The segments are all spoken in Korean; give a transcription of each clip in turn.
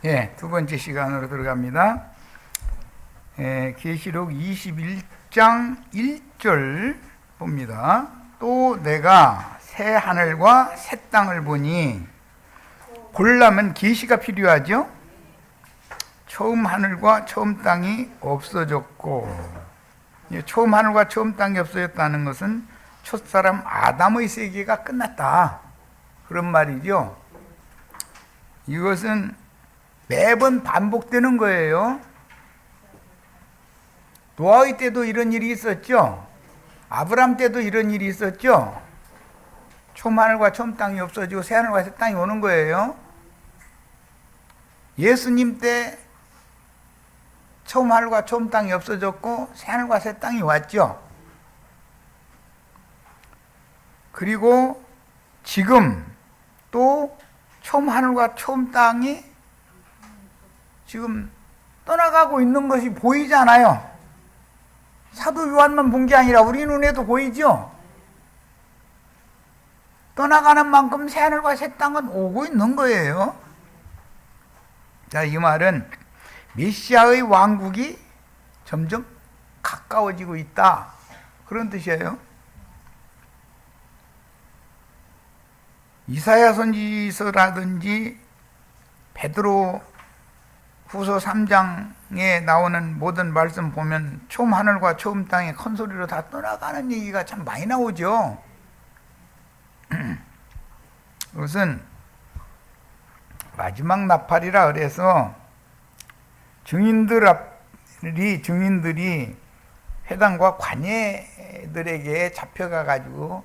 예, 두 번째 시간으로 들어갑니다. 계시록 21장 1절 봅니다. 또 내가 새 하늘과 새 땅을 보니, 고르려면 계시가 필요하죠. 처음 하늘과 처음 땅이 없어졌고, 처음 하늘과 처음 땅이 없어졌다는 것은 첫사람 아담의 세계가 끝났다, 그런 말이죠. 이것은 매번 반복되는 거예요. 노아의 때도 이런 일이 있었죠. 아브람 때도 이런 일이 있었죠. 처음 하늘과 처음 땅이 없어지고 새 하늘과 새 땅이 오는 거예요. 예수님 때 처음 하늘과 처음 땅이 없어졌고 새 하늘과 새 땅이 왔죠. 그리고 지금 또 처음 하늘과 처음 땅이 지금 떠나가고 있는 것이 보이잖아요. 사도 요한만 본 게 아니라 우리 눈에도 보이죠. 떠나가는 만큼 새 하늘과 새 땅은 오고 있는 거예요. 자, 이 말은 메시아의 왕국이 점점 가까워지고 있다, 그런 뜻이에요. 이사야 선지서라든지 베드로 후서 3장에 나오는 모든 말씀 보면 처음 하늘과 처음 땅에 큰 소리로 다 떠나가는 얘기가 참 많이 나오죠. 그것은 마지막 나팔이라 그래서 증인들이 회당과 관예들에게 잡혀가 가지고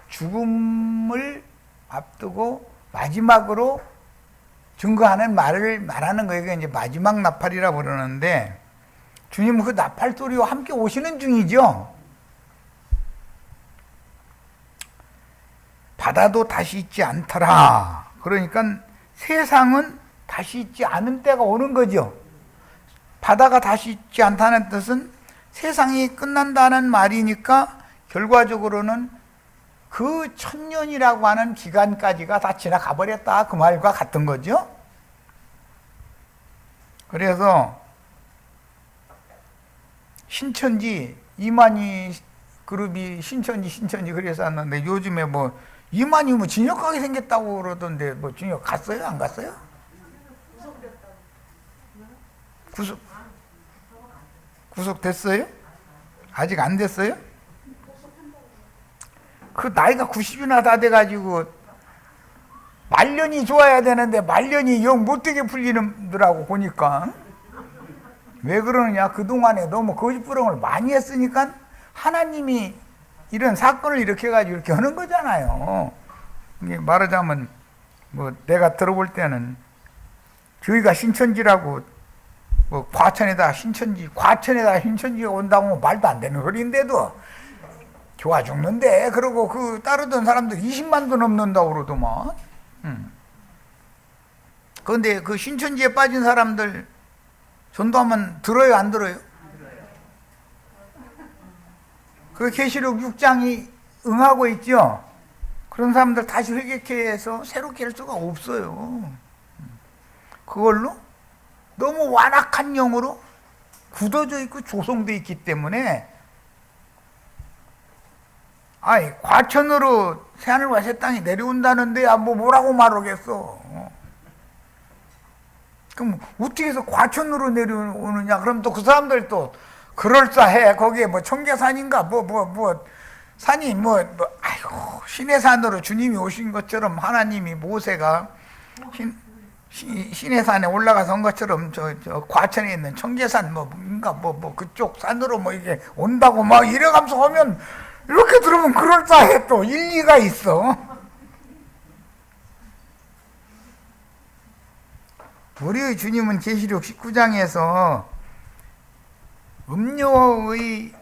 죽음을 앞두고 마지막으로 증거하는 말을 말하는 거예요. 이제 마지막 나팔이라고 그러는데, 주님은 그 나팔 소리와 함께 오시는 중이죠. 바다도 다시 있지 않더라. 그러니까 세상은 다시 있지 않은 때가 오는 거죠. 바다가 다시 있지 않다는 뜻은 세상이 끝난다는 말이니까 결과적으로는 그 1000년이라고 하는 기간까지가 다 지나가 버렸다, 그 말과 같은 거죠. 그래서 신천지, 이만희 그룹이 신천지 그래서 왔는데, 요즘에 뭐 이만희 뭐 진역하게 생겼다고 그러던데, 뭐 진역 갔어요? 안 갔어요? 구속됐어요? 아직 안 됐어요? 그 나이가 90이나 다 돼가지고 말년이 좋아야 되는데 말년이 영 못되게 풀리더라고 보니까. 왜 그러느냐, 그동안에 너무 거짓부렁을 많이 했으니까 하나님이 이런 사건을 일으켜가지고 이렇게 하는 거잖아요. 이게 말하자면 뭐 내가 들어볼 때는 저희가 신천지라고 뭐 과천에다 신천지가 온다고 말도 안 되는 소리인데도 좋아 죽는데, 그러고 그 따르던 사람들 20만도 넘는다고 그러더만. 그런데 그 신천지에 빠진 사람들 전도하면 들어요, 안 들어요? 그 계시록 6장이 응하고 있죠. 그런 사람들 다시 회개해서 새롭게 할 수가 없어요. 그걸로 너무 완악한 영으로 굳어져 있고 조성되어 있기 때문에, 과천으로 새하늘과 새 땅이 내려온다는데 뭐라고 말하겠어. 그럼 어떻게 해서 과천으로 내려오느냐? 그럼 또 그 사람들 또 그럴싸해. 거기에 뭐 청계산인가 산이 신의 산으로 주님이 오신 것처럼 하나님이 모세가 신의 산에 올라가서 온 것처럼 저 과천에 있는 청계산 그쪽 산으로 이게 온다고 이래가면서 하면, 이렇게 들으면 그럴싸해. 또 일리가 있어. 우리의 주님은 계시록 19장에서 음녀의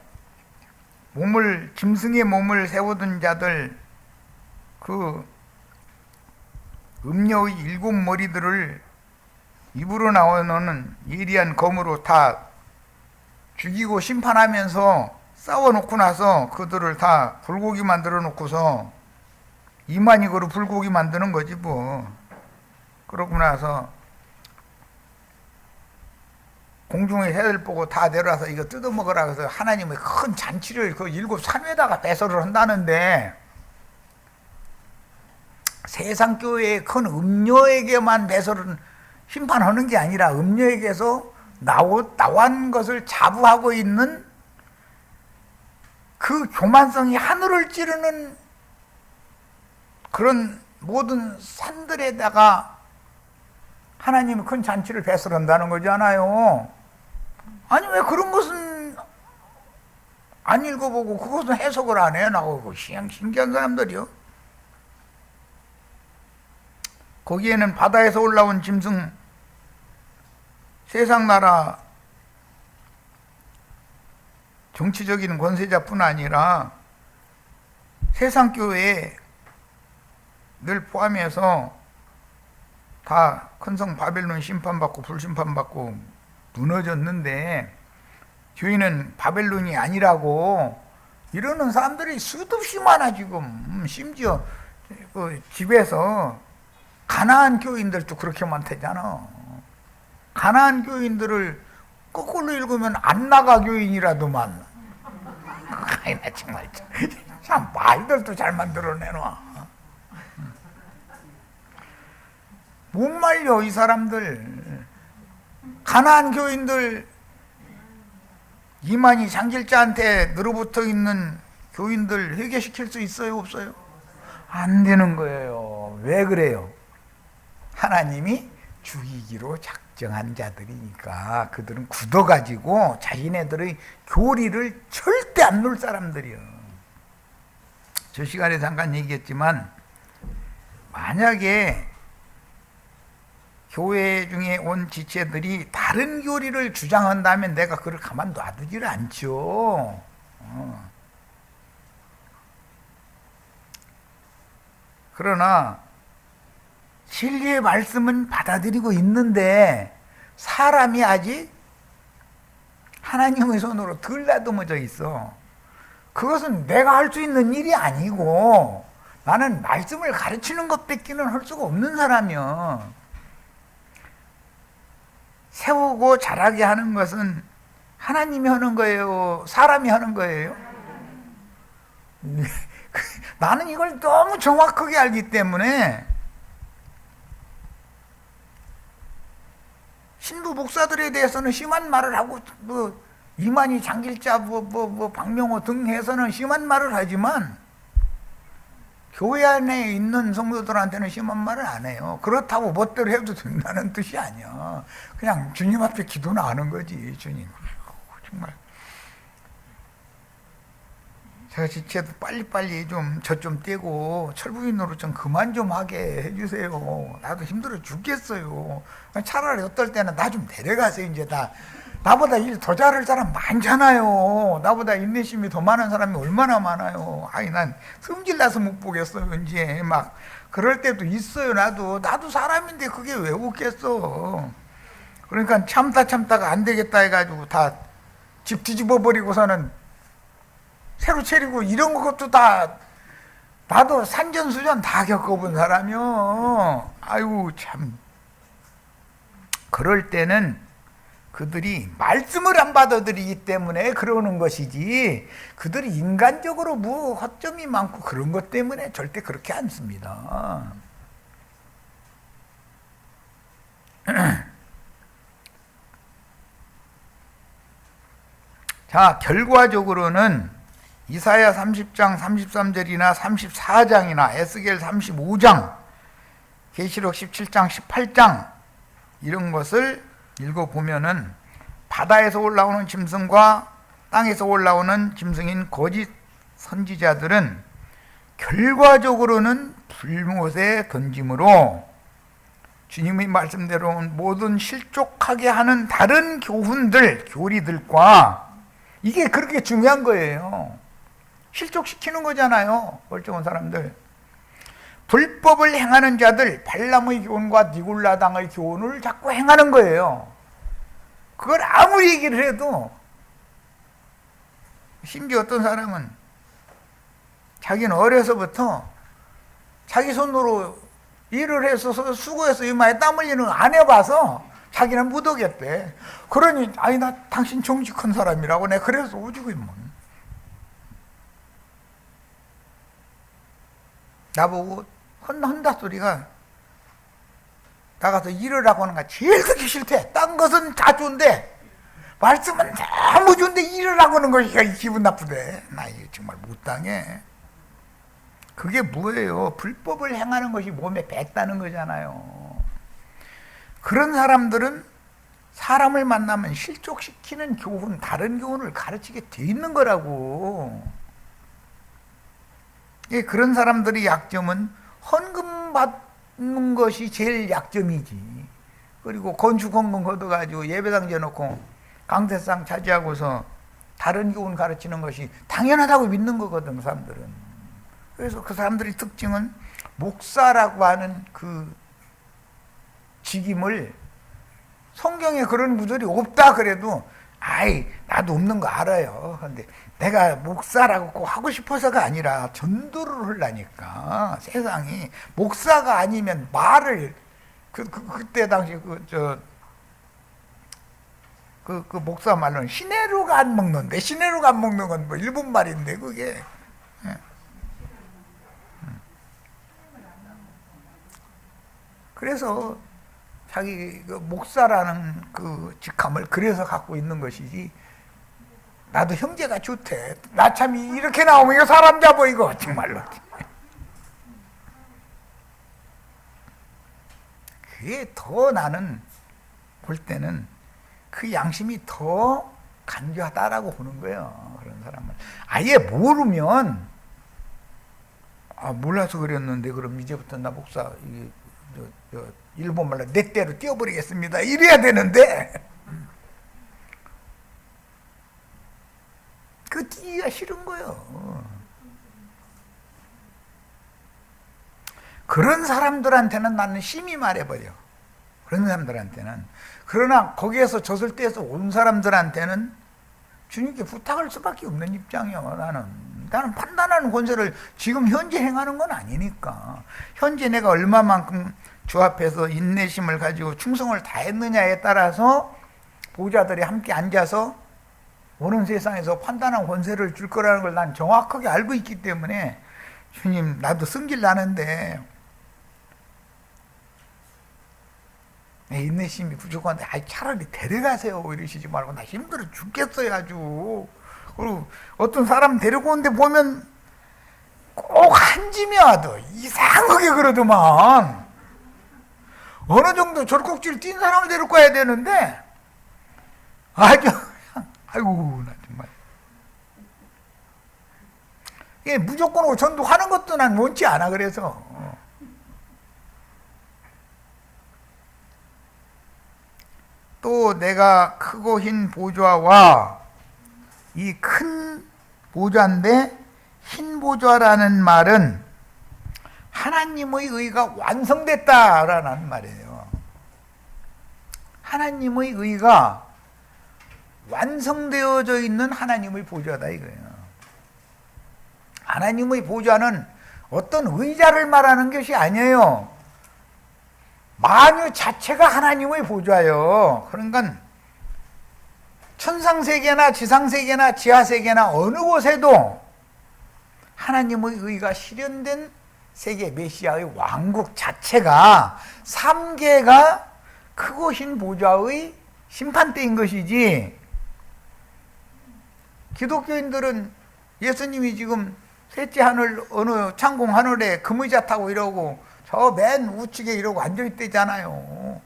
몸을, 짐승의 몸을 세우던 자들, 그 음녀의 7머리들을 입으로 나오는 예리한 검으로 다 죽이고 심판하면서 싸워놓고 나서 그들을 다 불고기 만들어 놓고서 이만희거로 불고기 만드는 거지 뭐. 그러고 나서 공중의 해를 보고 다 내려와서 이거 뜯어먹으라 해서 하나님의 큰 잔치를 그 일곱 산에다가 배설을 한다는데, 세상 교회의 큰 음녀에게만 배설은 심판하는 게 아니라 음녀에게서 나온 것을 자부하고 있는 그 교만성이 하늘을 찌르는 그런 모든 산들에다가 하나님은 큰 잔치를 배설한다는 거잖아요. 아니 왜 그런 것은 안 읽어보고 그것은 해석을 안 해? 나고 신기한 사람들이요. 거기에는 바다에서 올라온 짐승, 세상 나라 정치적인 권세자뿐 아니라 세상 교회에 늘 포함해서 다 큰 성 바벨론 심판받고 불심판받고 무너졌는데, 교회는 바벨론이 아니라고 이러는 사람들이 수도 없이 많아. 지금 심지어 그 집에서 가나안 교인들도 그렇게 많대잖아. 가나안 교인들을 거꾸로 읽으면 안나가 교인이라도만. 아이 나 정말 참 말들도 잘 만들어내놔. 못 말려 이 사람들. 가나안 교인들, 이만희 장길자한테 늘어붙어 있는 교인들 회개시킬 수 있어요 없어요? 안 되는 거예요. 왜 그래요? 하나님이 죽이기로 작정한 자들이니까. 그들은 굳어가지고 자기네들의 교리를 절대 안 놓을 사람들이요. 저 시간에 잠깐 얘기했지만, 만약에 교회 중에 온 지체들이 다른 교리를 주장한다면 내가 그를 가만 놔두지를 않죠. 그러나 진리의 말씀은 받아들이고 있는데 사람이 아직 하나님의 손으로 덜 다듬어져 있어. 그것은 내가 할 수 있는 일이 아니고, 나는 말씀을 가르치는 것밖에는 할 수가 없는 사람이야. 세우고 자라게 하는 것은 하나님이 하는 거예요? 사람이 하는 거예요? 나는 이걸 너무 정확하게 알기 때문에 신부 목사들에 대해서는 심한 말을 하고, 이만희 장길자, 박명호 등 해서는 심한 말을 하지만 교회 안에 있는 성도들한테는 심한 말을 안 해요. 그렇다고 멋대로 해도 된다는 뜻이 아니야. 그냥 주님 앞에 기도나 하는 거지. 주님, 정말 제가 지체도 빨리빨리 좀 저 좀 떼고 철부인 노릇 좀 그만 좀 하게 해주세요. 나도 힘들어 죽겠어요. 차라리 어떨 때는 나 좀 데려가세요. 이제 나보다 일 더 잘할 사람 많잖아요. 나보다 인내심이 더 많은 사람이 얼마나 많아요. 아니 난 성질나서 못 보겠어요. 이제 막 그럴 때도 있어요. 나도 사람인데 그게 왜 웃겠어. 그러니까 참다가 안 되겠다 해가지고 다 집 뒤집어 버리고서는 새로 차리고, 이런 것도 다 나도 산전수전 다 겪어본 사람이요. 아이고 참. 그럴 때는 그들이 말씀을 안 받아들이기 때문에 그러는 것이지, 그들이 인간적으로 뭐 허점이 많고 그런 것 때문에 절대 그렇게 않습니다. 자, 결과적으로는 이사야 30장 33절이나 34장이나 에스겔 35장, 계시록 17장 18장 이런 것을 읽어보면은 바다에서 올라오는 짐승과 땅에서 올라오는 짐승인 거짓 선지자들은 결과적으로는 불못에 던짐으로 주님의 말씀대로 모든 실족하게 하는 다른 교리들과, 이게 그렇게 중요한 거예요. 실족시키는 거잖아요. 멀쩡한 사람들. 불법을 행하는 자들, 발람의 교훈과 니골라당의 교훈을 자꾸 행하는 거예요. 그걸 아무리 얘기를 해도, 심지어 어떤 사람은 자기는 어려서부터 자기 손으로 일을 해서 수고해서 이마에 땀 흘리는 거 안 해봐서 자기는 못 오겠대. 그러니 아니 나 당신 정직한 사람이라고 내가 그래서 오지고 뭐. 나보고 헌다 소리가 나가서 일을 하고 하는 거 제일 그렇게 싫대. 딴 것은 다 좋은데 말씀은 너무 좋은데 일을 하고 하는 것이 기분 나쁘대. 나 이거 정말 못 당해. 그게 뭐예요? 불법을 행하는 것이 몸에 뱉다는 거잖아요. 그런 사람들은 사람을 만나면 실족시키는 교훈, 다른 교훈을 가르치게 돼 있는 거라고. 예, 그런 사람들의 약점은 헌금 받는 것이 제일 약점이지. 그리고 건축헌금 걷어가지고 예배당 지어놓고 강대상 차지하고서 다른 교훈 가르치는 것이 당연하다고 믿는 거거든, 그 사람들은. 그래서 그 사람들의 특징은 목사라고 하는 그 직임을 성경에 그런 구절이 없다 그래도 아이 나도 없는 거 알아요. 근데 내가 목사라고 꼭 하고 싶어서가 아니라 전도를 하려니까 세상이 목사가 아니면 말을 그때 당시 그 목사 말로는 시내로가 안 먹는데 시내로가 안 먹는 건 뭐 일본 말인데 그게 그래서 자기 목사라는 그 직함을 그래서 갖고 있는 것이지 나도 형제가 좋대. 나 참 이렇게 나오면 이거 사람 잡아 이거 정말로. 그게 더 나는 볼 때는 그 양심이 더 간교하다라고 보는 거예요. 그런 사람을 아예 모르면 몰라서 그랬는데 그럼 이제부터 나 목사 일본말로 내 때로 띄워버리겠습니다 이래야 되는데 그 띄기가 싫은 거예요. 그런 사람들한테는 나는 심히 말해버려. 그런 사람들한테는. 그러나 거기에서 젖을 떼서 온 사람들한테는 주님께 부탁할 수밖에 없는 입장이에요. 나는 판단하는 권세를 지금 현재 행하는 건 아니니까. 현재 내가 얼마만큼 주 앞에서 인내심을 가지고 충성을 다했느냐에 따라서 보호자들이 함께 앉아서 오는 세상에서 판단한 권세를 줄 거라는 걸 난 정확하게 알고 있기 때문에 주님 나도 승질 나는데 내 인내심이 부족한데 차라리 데려가세요 이러시지 말고 나 힘들어 죽겠어요 아주. 그리고 어떤 사람 데리고 오는데 보면 꼭 한짐이 와도 이상하게 그러더만 어느 정도 절곡질 뛴 사람을 데리고 가야 되는데 아주 아이고 나 정말 이게 무조건 전도하는 것도 난 원치 않아. 그래서 또 내가 크고 흰 보좌와 이 큰 보좌인데 흰 보좌라는 말은 하나님의 의가 완성됐다라는 말이에요. 하나님의 의가 완성되어져 있는 하나님의 보좌다 이거예요. 하나님의 보좌는 어떤 의자를 말하는 것이 아니에요. 만유 자체가 하나님의 보좌예요. 그러니까 천상세계나 지상세계나 지하세계나 어느 곳에도 하나님의 의가 실현된 세계 메시아의 왕국 자체가 3계가 크고 흰 보좌의 심판대인 것이지, 기독교인들은 예수님이 지금 셋째 하늘 어느 창공 하늘에 금의자 타고 이러고 저 맨 우측에 이러고 앉아있대잖아요.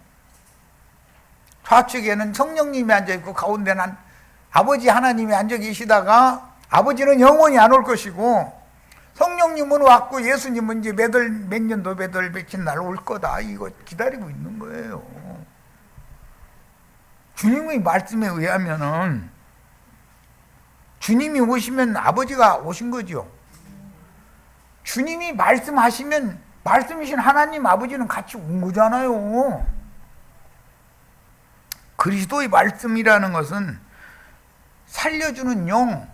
좌측에는 성령님이 앉아있고 가운데는 아버지 하나님이 앉아 계시다가 아버지는 영원히 안 올 것이고 성령님은 왔고 예수님은 이제 몇 년도 며칠 날 올 거다. 이거 기다리고 있는 거예요. 주님의 말씀에 의하면은 주님이 오시면 아버지가 오신 거죠. 주님이 말씀하시면 말씀이신 하나님 아버지는 같이 온 거잖아요. 그리스도의 말씀이라는 것은 살려주는 영,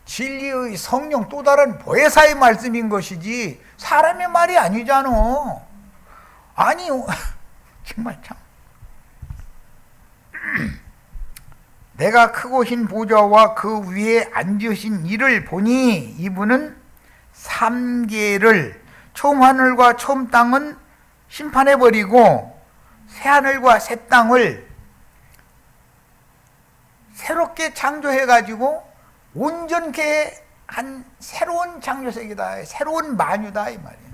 진리의 성령, 또 다른 보혜사의 말씀인 것이지 사람의 말이 아니잖아. 아니 정말 참 내가 크고 흰 보좌와 그 위에 앉으신 이를 보니 이분은 삼계를 처음 하늘과 처음 땅은 심판해버리고 새하늘과 새 땅을 새롭게 창조해가지고 온전케 한 새로운 창조세계다, 새로운 만유다 이 말이에요.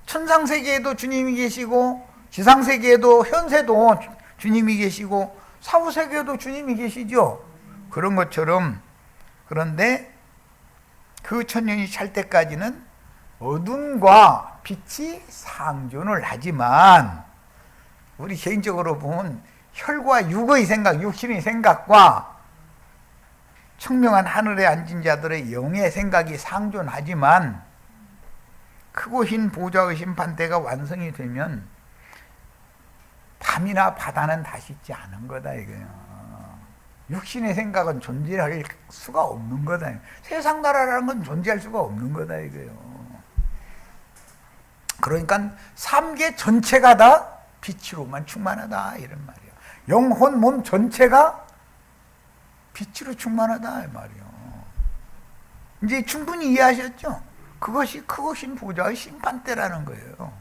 천상세계에도 주님이 계시고 지상세계에도 현세도 주님이 계시고 사후세계에도 주님이 계시죠. 그런 것처럼, 그런데 그 천년이 찰 때까지는 어둠과 빛이 상존을 하지만 우리 개인적으로 보면 혈과 육의 생각, 육신의 생각과 청명한 하늘에 앉은 자들의 영의 생각이 상존하지만 크고 흰 보좌의 심판대가 완성이 되면 밤이나 바다는 다시 있지 않은 거다 이거예요. 육신의 생각은 존재할 수가 없는 거다. 세상 나라라는 건 존재할 수가 없는 거다 이거예요. 그러니까 삼계 전체가 다 빛으로만 충만하다 이런 말이에요. 영혼 몸 전체가 빛으로 충만하다 이 말이에요. 이제 충분히 이해하셨죠? 그것이 크고 흰 보좌의 심판대라는 거예요.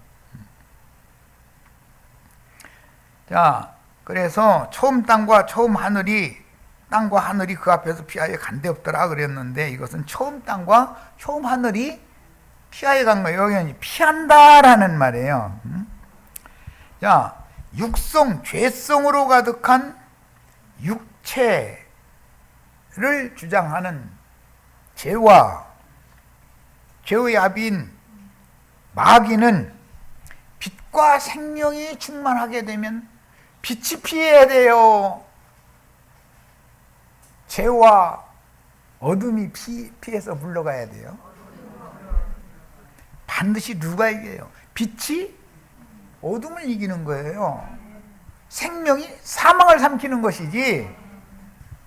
자, 그래서 처음 땅과 처음 하늘이, 땅과 하늘이 그 앞에서 피하여 간데 없더라 그랬는데, 이것은 처음 땅과 처음 하늘이 피하여 간 거예요. 여기는 피한다라는 말이에요. 자, 육성, 죄성으로 가득한 육체를 주장하는 죄의 아비인 마귀는 빛과 생명이 충만하게 되면 빛이 피해야 돼요. 죄와 어둠이 피해서 물러가야 돼요. 반드시 누가 이겨요? 빛이 어둠을 이기는 거예요. 생명이 사망을 삼키는 것이지,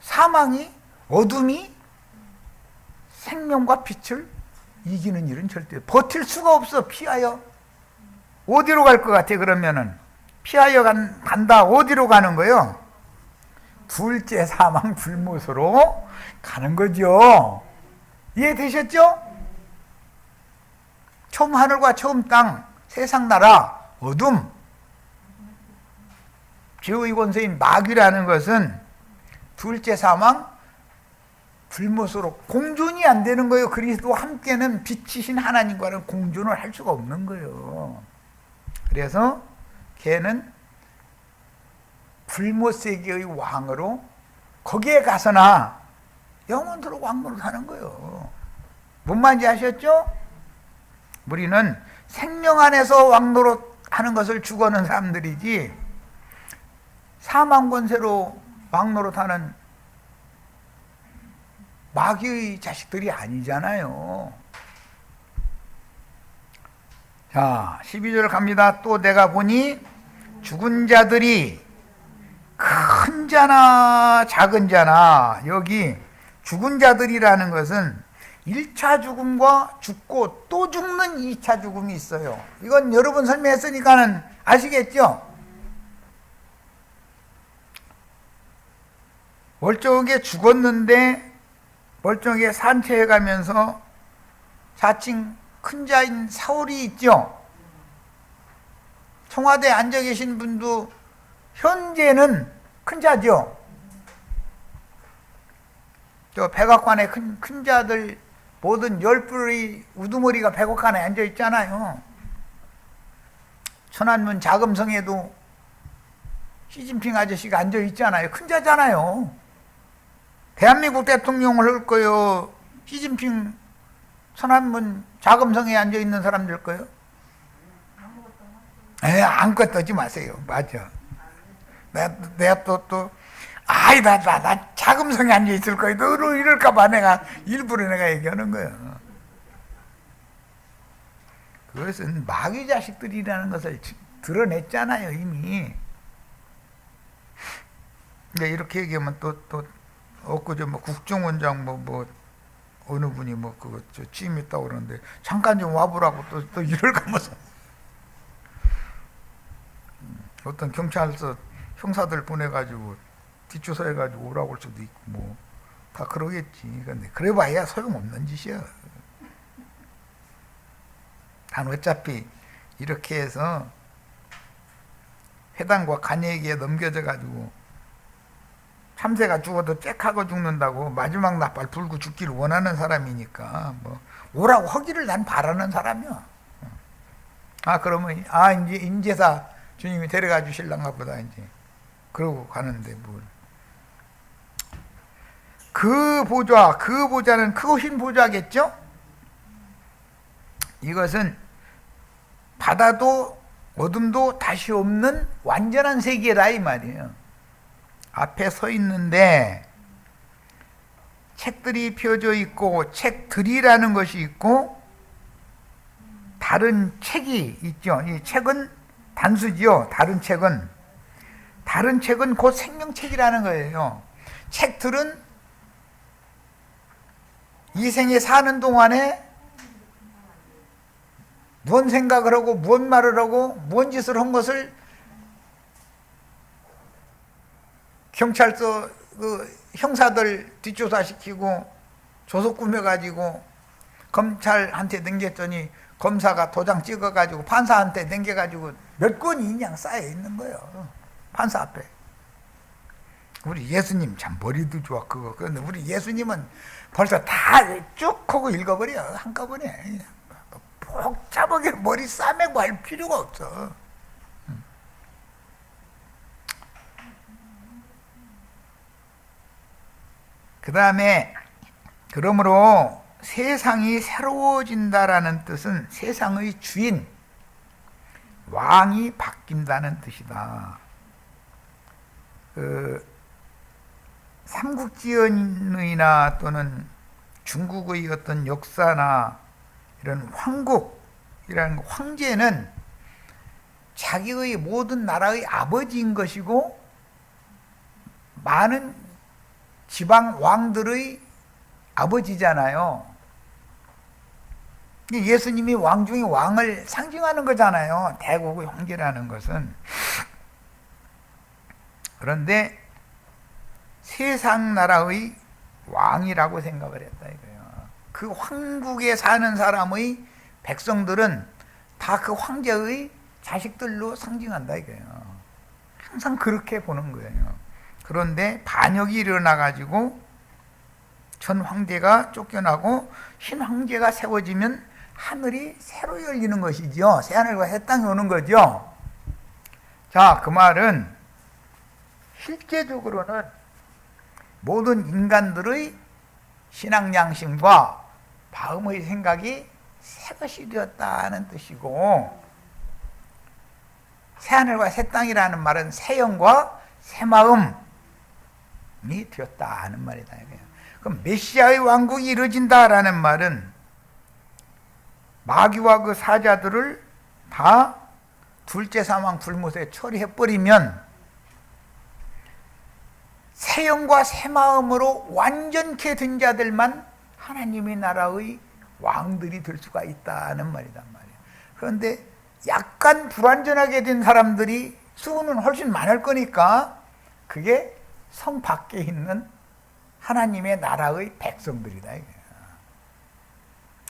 사망이, 어둠이 생명과 빛을 이기는 일은 절대 버틸 수가 없어. 피하여 어디로 갈 것 같아? 그러면은 피하여 간다. 어디로 가는 거예요? 둘째 사망 불못으로 가는 거죠. 이해되셨죠? 처음 하늘과 처음 땅, 세상 나라, 어둠, 죄의 권세인 마귀라는 것은 둘째 사망 불못으로 공존이 안 되는 거예요. 그리스도와 함께는 빛이신 하나님과는 공존을 할 수가 없는 거예요. 그래서 걔는 불못 세계의 왕으로 거기에 가서나 영원토록 왕으로 사는 거예요. 뭔 말인지 아셨죠? 우리는 생명 안에서 왕노릇 하는 것을 주거는 사람들이지 사망 권세로 왕노릇 하는 마귀의 자식들이 아니잖아요. 자, 12절 갑니다. 또 내가 보니 죽은 자들이 큰 자나 작은 자나, 여기 죽은 자들이라는 것은 1차 죽음과 죽고 또 죽는 2차 죽음이 있어요. 이건 여러 번 설명했으니까는 아시겠죠? 멀쩡하게 죽었는데 멀쩡하게 산채해 가면서 4층 큰 자인 사울이 있죠. 청와대에 앉아 계신 분도 현재는 큰 자죠. 저 백악관에 큰 자들 모든 열불의 우두머리가 백악관에 앉아 있잖아요. 천안문 자금성에도 시진핑 아저씨가 앉아 있잖아요. 큰 자잖아요. 대한민국 대통령을 할 거요, 시진핑 천안문 자금성에 앉아 있는 사람들 거요? 아무것도 하지 마세요. 맞아. 내가 나 자금성에 앉아 있을 거야. 너로 이럴까봐 내가 일부러 내가 얘기하는 거야. 그것은 마귀 자식들이라는 것을 드러냈잖아요, 이미. 근데 이렇게 얘기하면 또 엊그제 국정원장 어느 분이 그거 취임했다고 그러는데 잠깐 좀 와보라고 또 이럴까면서 어떤 경찰서 형사들 보내가지고 뒷조사 해가지고 오라고 할 수도 있고 뭐 다 그러겠지. 근데 그래봐야 소용없는 짓이야. 단 어차피 이렇게 해서 회당과 간예에게 넘겨져 가지고 참새가 죽어도 짹하고 죽는다고 마지막 나팔 불고 죽기를 원하는 사람이니까 뭐 오라고 하기를 난 바라는 사람이야. 그러면 이제 인제사 주님이 데려가 주실란가 보다 이제 그러고 가는데 뭘. 그 보좌는 크고 흰 보좌겠죠? 이것은 바다도 어둠도 다시 없는 완전한 세계라 이 말이에요. 앞에 서 있는데 책들이 펴져 있고 책들이라는 것이 있고 다른 책이 있죠. 이 책은 단수지요. 다른 책은 곧 생명책이라는 거예요. 책들은 이 생에 사는 동안에 무슨 생각을 하고 무슨 말을 하고 무슨 짓을 한 것을 경찰서 형사들 뒷조사시키고 조서 꾸며가지고 검찰한테 넘겼더니 검사가 도장 찍어가지고 판사한테 넘겨가지고 몇 권이 그냥 쌓여 있는 거예요. 판사 앞에. 우리 예수님 참 머리도 좋아 그거. 그런데 우리 예수님은 벌써 다 쭉 하고 읽어버려 한꺼번에. 복잡하게 머리 싸매고 할 필요가 없어. 그 다음에 그러므로 세상이 새로워진다라는 뜻은 세상의 주인, 왕이 바뀐다는 뜻이다. 삼국지연이나 또는 중국의 어떤 역사나 이런 황국이라는 황제는 자기의 모든 나라의 아버지인 것이고 많은 지방 왕들의 아버지잖아요. 예수님이 왕 중에 왕을 상징하는 거잖아요. 대국의 황제라는 것은. 그런데 세상 나라의 왕이라고 생각을 했다 이거예요. 그 황국에 사는 사람의 백성들은 다 그 황제의 자식들로 상징한다 이거예요. 항상 그렇게 보는 거예요. 그런데 반역이 일어나가지고 전 황제가 쫓겨나고 신 황제가 세워지면 하늘이 새로 열리는 것이죠. 새하늘과 새 땅이 오는 거죠. 자, 그 말은 실제적으로는 모든 인간들의 신앙 양심과 마음의 생각이 새것이 되었다는 뜻이고, 새하늘과 새 땅이라는 말은 새 영과 새 마음이 되었다는 말이다. 그럼 메시아의 왕국이 이루어진다라는 말은 마귀와 그 사자들을 다 둘째 사망 불못에 처리해버리면 새 영과 새 마음으로 완전케 된 자들만 하나님의 나라의 왕들이 될 수가 있다는 말이란 말이에요. 그런데 약간 불완전하게 된 사람들이 수는 훨씬 많을 거니까 그게 성 밖에 있는 하나님의 나라의 백성들이다.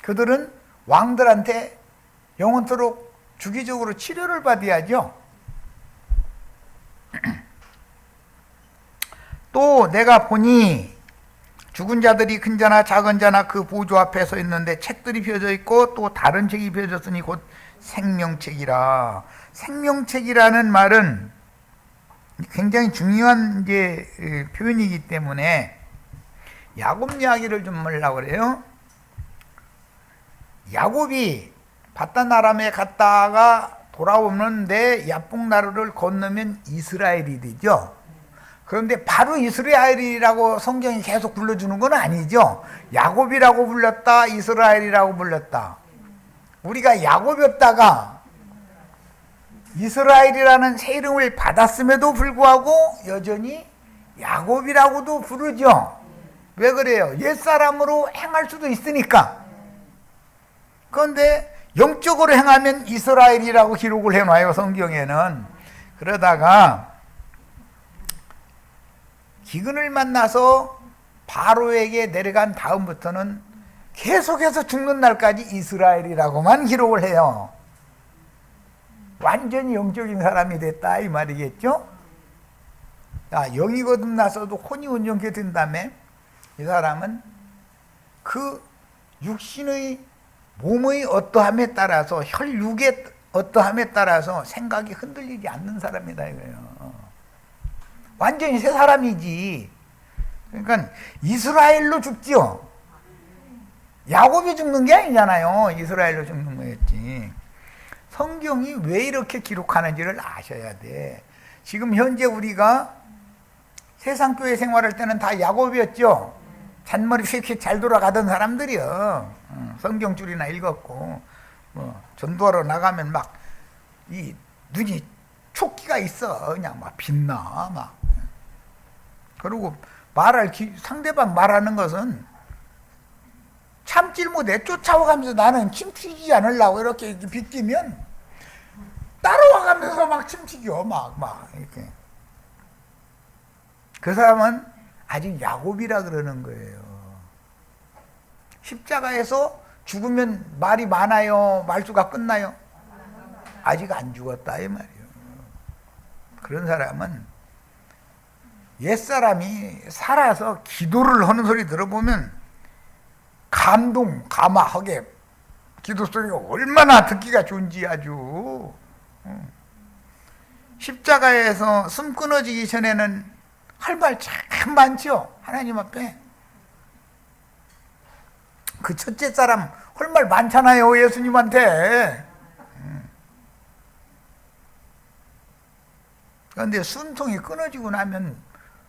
그들은 왕들한테 영원토록 주기적으로 치료를 받아야죠. 또 내가 보니 죽은 자들이 큰 자나 작은 자나 그 보좌 앞에 서 있는데 책들이 펴져 있고 또 다른 책이 펴졌으니 곧 생명책이라. 생명책이라는 말은 굉장히 중요한 이제 표현이기 때문에 야곱 이야기를 좀 하려고 그래요. 야곱이 바단 아람에 갔다가 돌아오는데 야복나루를 건너면 이스라엘이 되죠. 그런데 바로 이스라엘이라고 성경이 계속 불러주는 건 아니죠. 야곱이라고 불렀다, 이스라엘이라고 불렀다. 우리가 야곱이었다가 이스라엘이라는 새 이름을 받았음에도 불구하고 여전히 야곱이라고도 부르죠. 왜 그래요? 옛사람으로 행할 수도 있으니까. 그런데 영적으로 행하면 이스라엘이라고 기록을 해놔요, 성경에는. 그러다가 기근을 만나서 바로에게 내려간 다음부터는 계속해서 죽는 날까지 이스라엘이라고만 기록을 해요. 완전히 영적인 사람이 됐다 이 말이겠죠. 영이 거듭나서도 혼이 온전케 된다며 이 사람은 그 육신의 몸의 어떠함에 따라서 혈육의 어떠함에 따라서 생각이 흔들리지 않는 사람이다 이거예요. 완전히 새 사람이지. 그러니까 이스라엘로 죽지요. 야곱이 죽는 게 아니잖아요. 이스라엘로 죽는 거였지. 성경이 왜 이렇게 기록하는지를 아셔야 돼. 지금 현재 우리가 세상 교회 생활할 때는 다 야곱이었죠. 잔머리 휙휙 잘 돌아가던 사람들이요. 성경줄이나 읽었고 전도하러 나가면 막 이 눈이 촉기가 있어. 그냥 막 빛나 막. 그리고 상대방 말하는 것은 참질 못해. 쫓아와가면서 나는 침 튀지 않으려고 이렇게 비끼면 따라와가면서 막 침 튀겨 막 이렇게. 그 사람은 아직 야곱이라 그러는 거예요. 십자가에서 죽으면 말이 많아요? 말수가 끝나요? 아직 안 죽었다 이 말이에요. 그런 사람은 옛사람이 살아서 기도를 하는 소리 들어보면 감마하게 기도 소리가 얼마나 듣기가 좋은지 아주. 십자가에서 숨 끊어지기 전에는 할 말 참 많죠. 하나님 앞에. 그 첫째 사람 할 말 많잖아요. 예수님한테. 그런데 숨통이 끊어지고 나면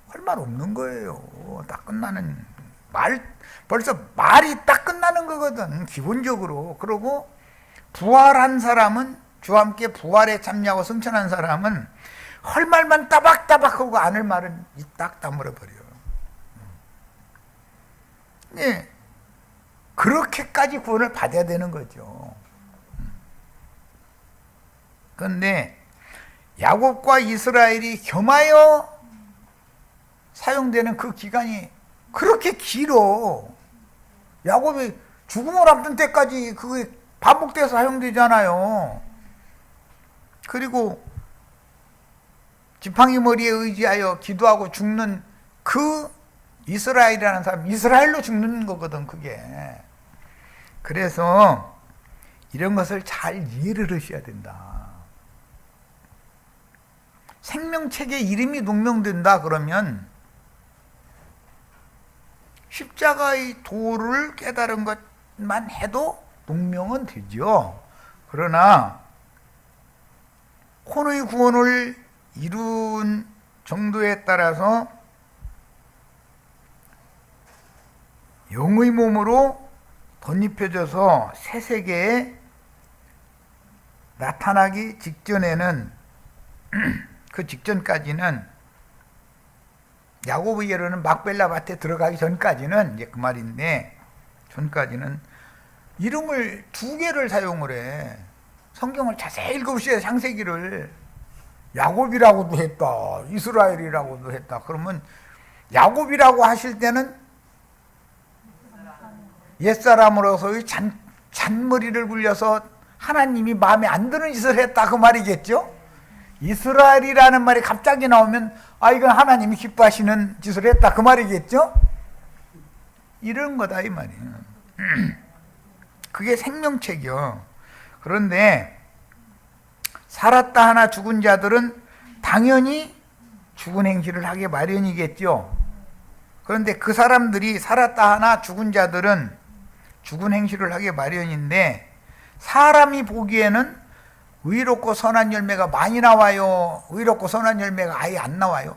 할 말 없는 거예요. 딱 끝나는 벌써 말이 딱 끝나는 거거든. 기본적으로. 그리고 부활한 사람은 주와 함께 부활에 참여하고 승천한 사람은 할 말만 따박따박하고 안 할 말은 딱 다물어버려. 네. 그렇게까지 구원을 받아야 되는 거죠. 그런데 야곱과 이스라엘이 겸하여 사용되는 그 기간이 그렇게 길어. 야곱이 죽음을 앞둔 때까지 그게 반복돼서 사용되잖아요. 그리고 지팡이 머리에 의지하여 기도하고 죽는 그 이스라엘이라는 사람, 이스라엘로 죽는 거거든 그게. 그래서 이런 것을 잘 이해를 하셔야 된다. 생명책에 이름이 농명된다 그러면 십자가의 도를 깨달은 것만 해도 농명은 되죠. 그러나 혼의 구원을 이룬 정도에 따라서 영의 몸으로 덧입혀져서 새 세계에 나타나기 직전에는 그 직전까지는 야곱의 예로는 막벨라 밭에 들어가기 전까지는 이제 그 말인데 전까지는 이름을 2개를 사용을 해. 성경을 자세히 읽어보셔야 창세기를. 야곱이라고도 했다. 이스라엘이라고도 했다. 그러면 야곱이라고 하실 때는 옛사람으로서의 잔머리를 굴려서 하나님이 마음에 안 드는 짓을 했다 그 말이겠죠? 이스라엘이라는 말이 갑자기 나오면 이건 하나님이 기뻐하시는 짓을 했다 그 말이겠죠? 이런 거다 이 말이에요. 그게 생명책이요. 그런데 살았다 하나 죽은 자들은 당연히 죽은 행실을 하게 마련이겠죠. 그런데 그 사람들이 살았다 하나 죽은 자들은 죽은 행실을 하게 마련인데 사람이 보기에는 의롭고 선한 열매가 많이 나와요? 의롭고 선한 열매가 아예 안 나와요?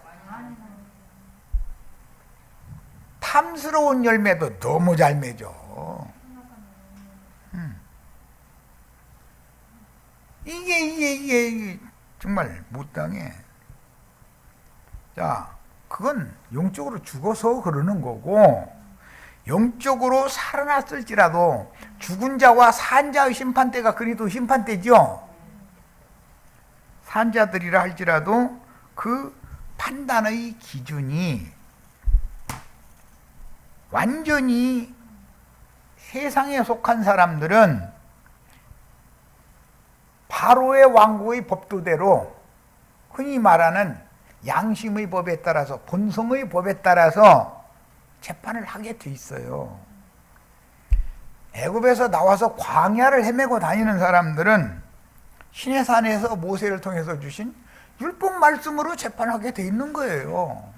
탐스러운 열매도 너무 잘 맺어. 이게 정말 못당해. 자, 그건 영적으로 죽어서 그러는 거고, 영적으로 살아났을지라도 죽은 자와 산 자의 심판대가 그리도 심판대죠. 산 자들이라 할지라도 그 판단의 기준이 완전히 세상에 속한 사람들은 바로의 왕국의 법도대로 흔히 말하는 양심의 법에 따라서, 본성의 법에 따라서 재판을 하게 돼 있어요. 애굽에서 나와서 광야를 헤매고 다니는 사람들은 시내산에서 모세를 통해서 주신 율법 말씀으로 재판하게 돼 있는 거예요.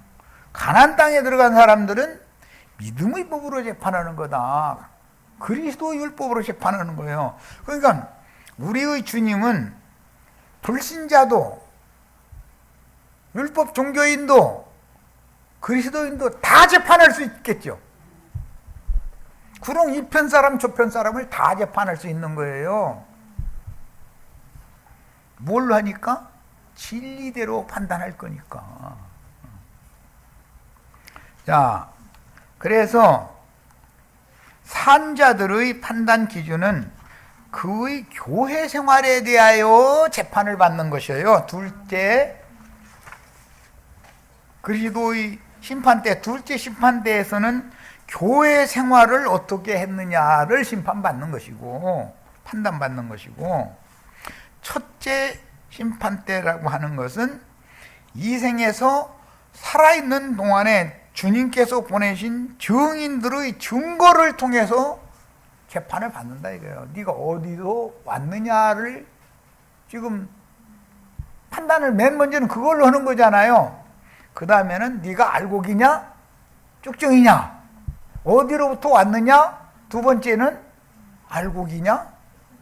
가나안 땅에 들어간 사람들은 믿음의 법으로 재판하는 거다. 그리스도 율법으로 재판하는 거예요. 그러니까 우리의 주님은 불신자도 율법 종교인도 그리스도인도 다 재판할 수 있겠죠. 그럼 이 편 사람 저 편 사람을 다 재판할 수 있는 거예요. 뭘 하니까? 진리대로 판단할 거니까. 자, 그래서 산자들의 판단 기준은 그의 교회 생활에 대하여 재판을 받는 것이에요. 둘째, 그리스도의 심판대, 둘째 심판대에서는 교회 생활을 어떻게 했느냐를 심판받는 것이고, 판단받는 것이고, 첫째 심판대라고 하는 것은 이 생에서 살아있는 동안에 주님께서 보내신 증인들의 증거를 통해서 재판을 받는다 이거예요. 네가 어디서 왔느냐를 지금 판단을 맨 먼저는 그걸로 하는 거잖아요. 그 다음에는 네가 알곡이냐 쭉정이냐, 어디로부터 왔느냐, 두 번째는 알곡이냐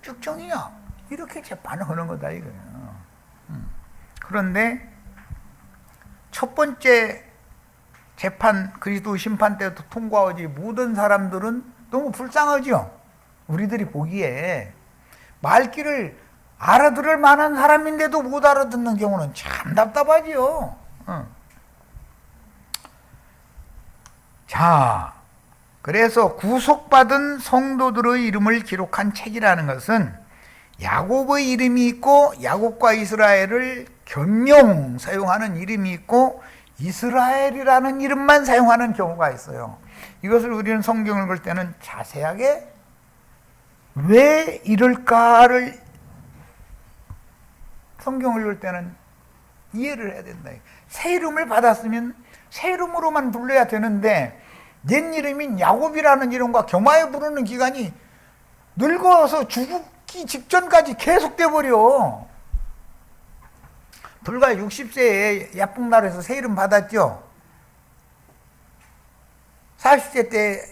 쭉정이냐, 이렇게 재판을 하는 거다 이거예요. 그런데 첫 번째 재판, 그리스도 심판 때도 통과하지 못한 사람들은 너무 불쌍하죠. 우리들이 보기에 말귀를 알아들을 만한 사람인데도 못 알아듣는 경우는 참 답답하지요. 자, 그래서 구속받은 성도들의 이름을 기록한 책이라는 것은 야곱의 이름이 있고 야곱과 이스라엘을 겸용 사용하는 이름이 있고 이스라엘이라는 이름만 사용하는 경우가 있어요. 이것을 우리는 성경을 볼 때는 자세하게 왜 이럴까를 성경을 볼 때는 이해를 해야 된다. 새 이름을 받았으면 새 이름으로만 불러야 되는데 옛 이름인 야곱이라는 이름과 겸하여 부르는 기간이 늙어서 죽기 직전까지 계속돼 버려. 불과 60세에 야복날에서 새 이름 받았죠. 40세 때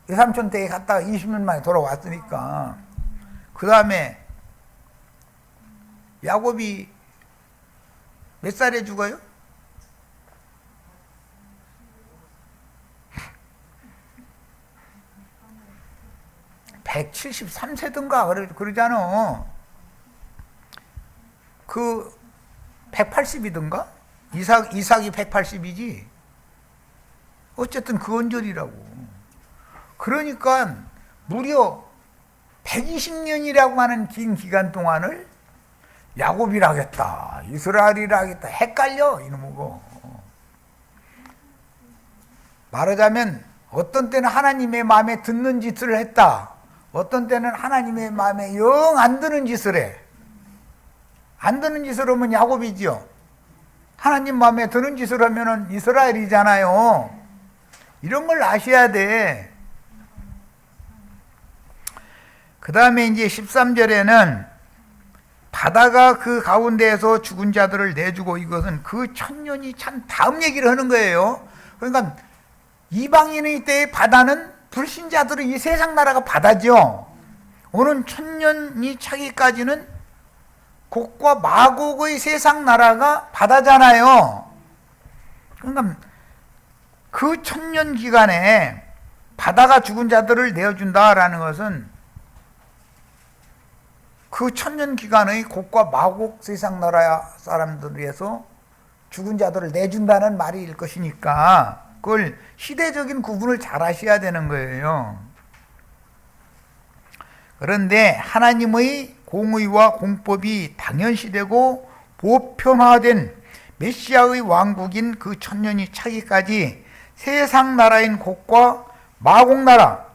외삼촌 댁에 갔다가 20년 만에 돌아왔으니까. 그 다음에 야곱이 몇 살에 죽어요? 173세든가 그러잖아. 그 180이든가? 이삭이 180이지. 어쨌든 그 언저리라고. 그러니까 무려 120년이라고 하는 긴 기간 동안을 야곱이라 하겠다, 이스라엘이라 하겠다, 헷갈려 이놈이고. 말하자면 어떤 때는 하나님의 마음에 듣는 짓을 했다, 어떤 때는 하나님의 마음에 영 안 드는 짓을 해. 안 드는 짓을 하면 야곱이지요. 하나님 마음에 드는 짓을 하면 이스라엘이잖아요. 이런 걸 아셔야 돼. 그 다음에 이제 13절에는 바다가 그 가운데에서 죽은 자들을 내주고, 이것은 그 천년이 참 다음 얘기를 하는 거예요. 그러니까 이방인의 때의 바다는 불신자들의 이 세상 나라가 바다죠. 오는 천년이 차기까지는 곡과 마곡의 세상 나라가 바다잖아요. 그러니까 그 천년 기간에 바다가 죽은 자들을 내어준다라는 것은 그 천년 기간의 곡과 마곡 세상 나라 사람들에서 죽은 자들을 내준다는 말일 것이니까 그걸 시대적인 구분을 잘 하셔야 되는 거예요. 그런데 하나님의 공의와 공법이 당연시되고 보편화된 메시아의 왕국인 그 천년이 차기까지 세상 나라인 곡과 마곡나라,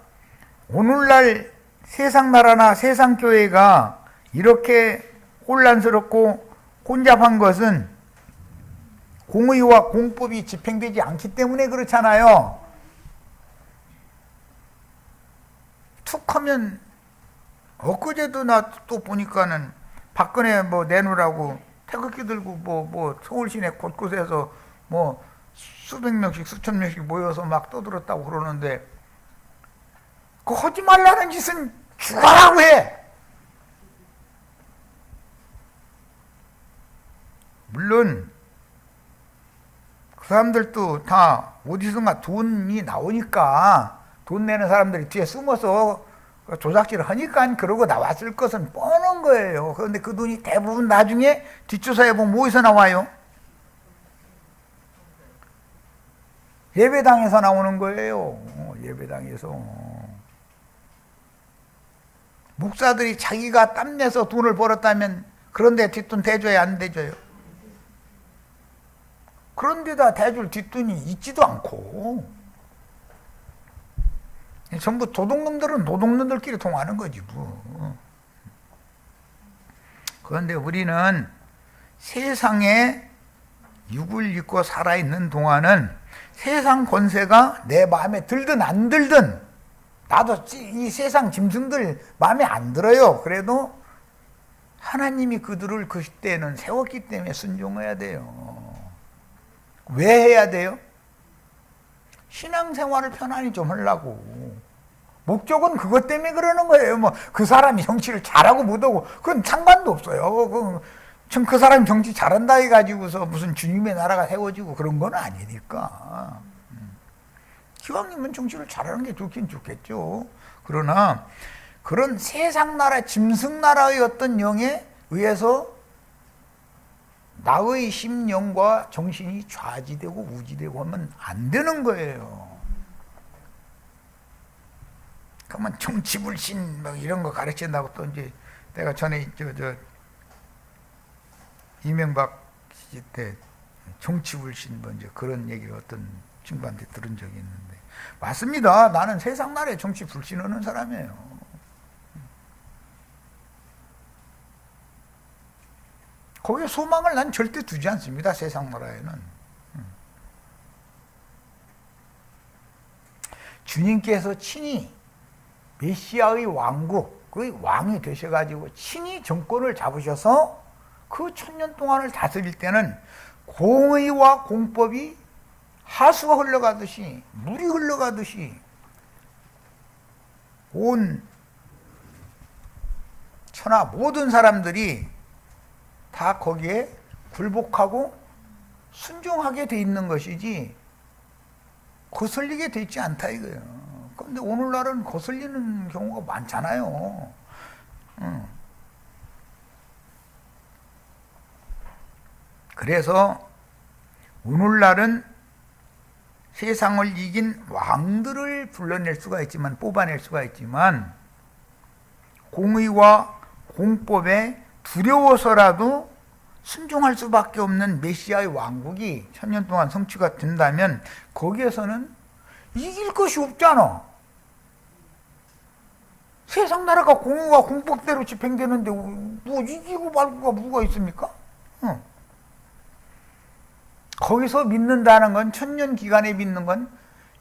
오늘날 세상나라나 세상교회가 이렇게 혼란스럽고 혼잡한 것은 공의와 공법이 집행되지 않기 때문에 그렇잖아요. 툭 하면 엊그제도 나 또 보니까는 박근혜 뭐 내놓으라고 태극기 들고 뭐 서울 시내 곳곳에서 뭐 수백 명씩 수천 명씩 모여서 막 떠들었다고 그러는데 그 하지 말라는 짓은 죽어라고 해. 물론 그 사람들도 다 어디선가 돈이 나오니까 돈 내는 사람들이 뒤에 숨어서 조작질을 하니까 그러고 나왔을 것은 뻔한 거예요. 그런데 그 돈이 대부분 나중에 뒷조사해 보면 어디서 나와요? 예배당에서 나오는 거예요. 예배당에서. 목사들이 자기가 땀내서 돈을 벌었다면 그런데 뒷돈 대줘야 안 대줘요? 그런데다 대줄 뒷돈이 있지도 않고 전부 도둑놈들은 도둑놈들끼리 통하는 거지 뭐. 그런데 우리는 세상에 육을 입고 살아있는 동안은 세상 권세가 내 마음에 들든 안 들든 나도 이 세상 짐승들 마음에 안 들어요. 그래도 하나님이 그들을 그 시대에는 세웠기 때문에 순종해야 돼요. 왜 해야 돼요? 신앙생활을 편안히 좀 하려고. 목적은 그것 때문에 그러는 거예요. 뭐 그 사람이 정치를 잘하고 못하고 그건 상관도 없어요. 그 사람이 정치 잘한다 해가지고서 무슨 주님의 나라가 세워지고 그런 건 아니니까. 기왕이면 정치를 잘하는 게 좋긴 좋겠죠. 그러나 그런 세상 나라, 짐승 나라의 어떤 영에 의해서 나의 심령과 정신이 좌지되고 우지되고 하면 안 되는 거예요. 그러면 정치불신 뭐 이런 거 가르친다고 또 이제 내가 전에 이명박 시절 때 정치불신 뭐 이제 그런 얘기를 어떤 친구한테 들은 적이 있는데 맞습니다. 나는 세상 나라에 정치불신하는 사람이에요. 거기에 소망을 난 절대 두지 않습니다. 세상 나라에는. 주님께서 친히 메시아의 왕국, 그 왕이 되셔가지고 친히 정권을 잡으셔서 그 1000년 동안을 다스릴 때는 공의와 공법이 하수가 흘러가듯이 물이 흘러가듯이 온 천하 모든 사람들이 다 거기에 굴복하고 순종하게 돼 있는 것이지 거슬리게 돼 있지 않다 이거예요. 그런데 오늘날은 거슬리는 경우가 많잖아요. 그래서 오늘날은 세상을 이긴 왕들을 불러낼 수가 있지만 뽑아낼 수가 있지만 공의와 공법에 두려워서라도 순종할 수밖에 없는 메시아의 왕국이 1000년 동안 성취가 된다면 거기에서는 이길 것이 없잖아. 세상 나라가 공의와 공법대로 집행되는데 뭐 이기고 말고가 뭐가 있습니까? 거기서 믿는다는 건 1000년 기간에 믿는 건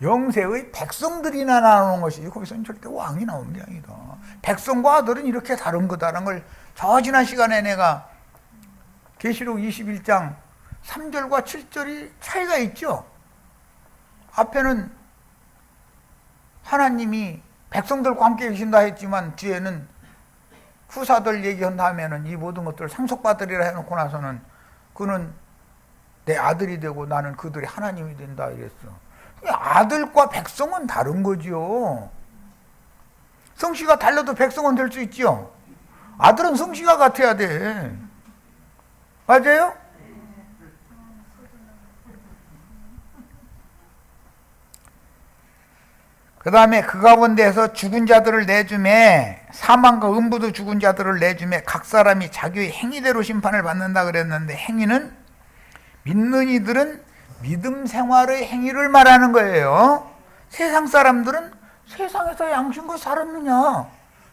영세의 백성들이나 나오는 것이지 거기서는 절대 왕이 나오는 게 아니다. 백성과 아들은 이렇게 다른 거다라는 걸 저 지난 시간에 내가 계시록 21장 3절과 7절이 차이가 있죠. 앞에는 하나님이 백성들과 함께 계신다 했지만 뒤에는 후사들 얘기한다 하면은 이 모든 것들을 상속받으리라 해놓고 나서는 그는 내 아들이 되고 나는 그들이 하나님이 된다 이랬어. 아들과 백성은 다른 거지요. 성씨가 달라도 백성은 될 수 있지요. 아들은 성씨가 같아야 돼. 맞아요? 그 다음에 그 가운데에서 죽은 자들을 내주매 사망과 음부도 죽은 자들을 내주매 각 사람이 자기의 행위대로 심판을 받는다 그랬는데 행위는 믿는 이들은 믿음 생활의 행위를 말하는 거예요. 세상 사람들은 세상에서 양심껏 살았느냐,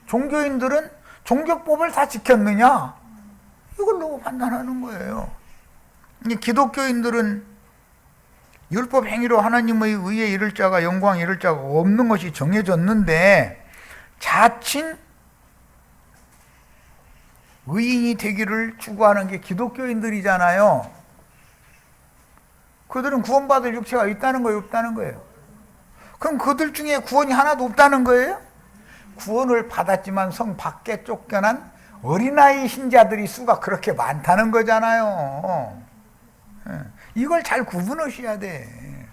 종교인들은 종교법을 다 지켰느냐, 이걸 놓고 판단하는 거예요. 기독교인들은 율법 행위로 하나님의 의에 이를 자가, 영광에 이를 자가 없는 것이 정해졌는데 자칭 의인이 되기를 추구하는 게 기독교인들이잖아요. 그들은 구원받을 육체가 있다는 거예요, 없다는 거예요? 그럼 그들 중에 구원이 하나도 없다는 거예요? 구원을 받았지만 성 밖에 쫓겨난 어린아이 신자들이 수가 그렇게 많다는 거잖아요. 이걸 잘 구분하셔야 돼.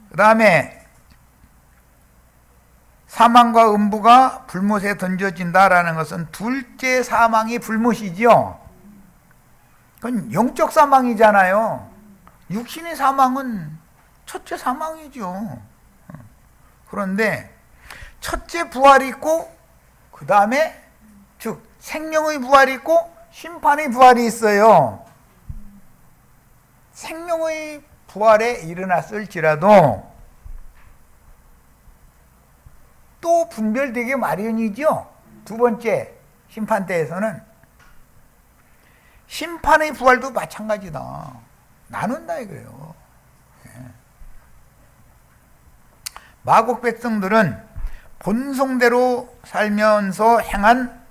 그 다음에 사망과 음부가 불못에 던져진다라는 것은 둘째 사망이 불못이죠. 그건 영적 사망이잖아요. 육신의 사망은 첫째 사망이죠. 그런데 첫째 부활이 있고 그 다음에 즉 생명의 부활이 있고 심판의 부활이 있어요. 생명의 부활에 일어났을지라도 또 분별되게 마련이죠. 두 번째 심판 때에서는. 심판의 부활도 마찬가지다. 나눈다 이거예요. 마곡 백성들은 본성대로 살면서 행한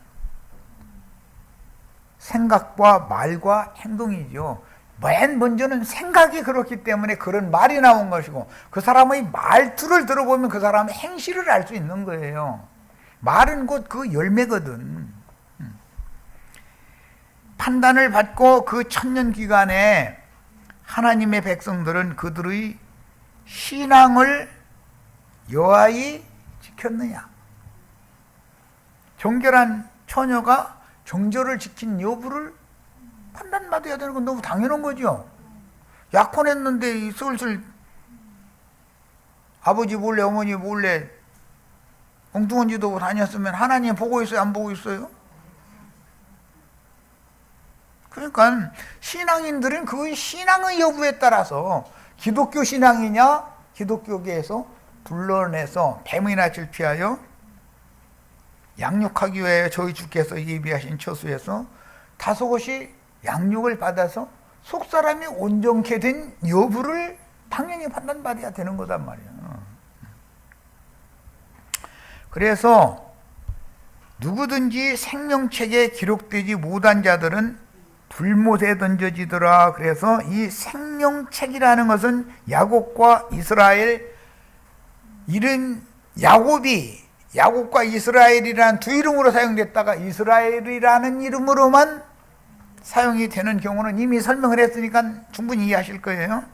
생각과 말과 행동이죠. 맨 먼저는 생각이 그렇기 때문에 그런 말이 나온 것이고, 그 사람의 말투를 들어보면 그 사람의 행실을 알 수 있는 거예요. 말은 곧 그 열매거든. 판단을 받고 그 천년 기간에 하나님의 백성들은 그들의 신앙을 여하이 지켰느냐. 정결한 처녀가 정절을 지킨 여부를 판단받아야 되는 건 너무 당연한 거죠. 약혼했는데 슬슬 아버지 몰래 어머니 몰래 엉뚱한 짓도 다녔으면 하나님 보고 있어요, 안 보고 있어요? 그러니까 신앙인들은 그 신앙의 여부에 따라서 기독교 신앙이냐, 기독교계에서 불러내서 뱀의 낯을 피하여 양육하기 위하여 저희 주께서 예비하신 처소에서 다소곳이 양육을 받아서 속사람이 온전케 된 여부를 당연히 판단받아야 되는 거단 말이에요. 그래서 누구든지 생명책에 기록되지 못한 자들은 불못에 던져지더라. 그래서 이 생명책이라는 것은 야곱과 이스라엘, 이른 야곱과 이스라엘이라는 두 이름으로 사용됐다가 이스라엘이라는 이름으로만 사용이 되는 경우는 이미 설명을 했으니까 충분히 이해하실 거예요.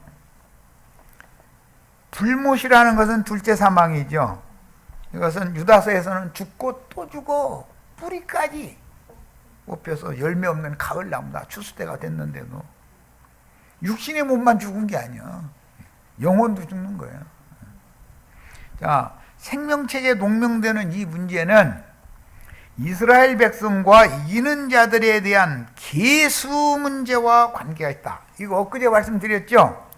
불못이라는 것은 둘째 사망이죠. 이것은 유다서에서는 죽고 또 죽어 뿌리까지 뽑혀서 열매 없는 가을나무다. 추수때가 됐는데도 육신의 몸만 죽은 게 아니야. 영혼도 죽는 거예요. 자, 생명책에 농명되는 이 문제는 이스라엘 백성과 이는 자들에 대한 계수 문제와 관계가 있다. 이거 엊그제 말씀드렸죠?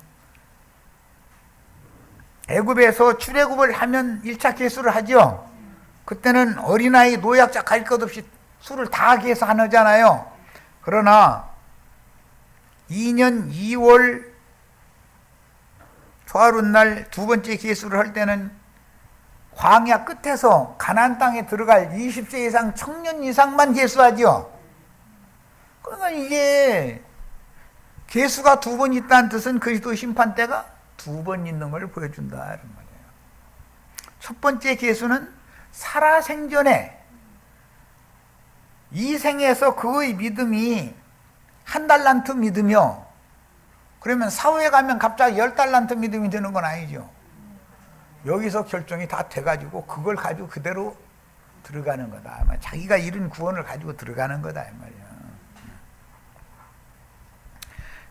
애굽에서 출애굽을 하면 1차 계수를 하죠. 그때는 어린아이, 노약자 갈 것 없이 수를 다 계수 안 하잖아요. 그러나 2년 2월 초하룻날 두 번째 계수를 할 때는 광야 끝에서 가나안 땅에 들어갈 20세 이상 청년 이상만 계수하죠. 그러니까 이게 계수가 두 번 있다는 뜻은 그리스도 심판 때가 두 번 있는 걸 보여준다 이런 말이에요. 첫 번째 계수는 살아생전에 이 생에서 그의 믿음이 1달란트 믿으며, 그러면 사후에 가면 갑자기 10달란트 믿음이 되는 건 아니죠. 여기서 결정이 다 돼가지고 그걸 가지고 그대로 들어가는 거다. 자기가 이룬 구원을 가지고 들어가는 거다 이 말이야.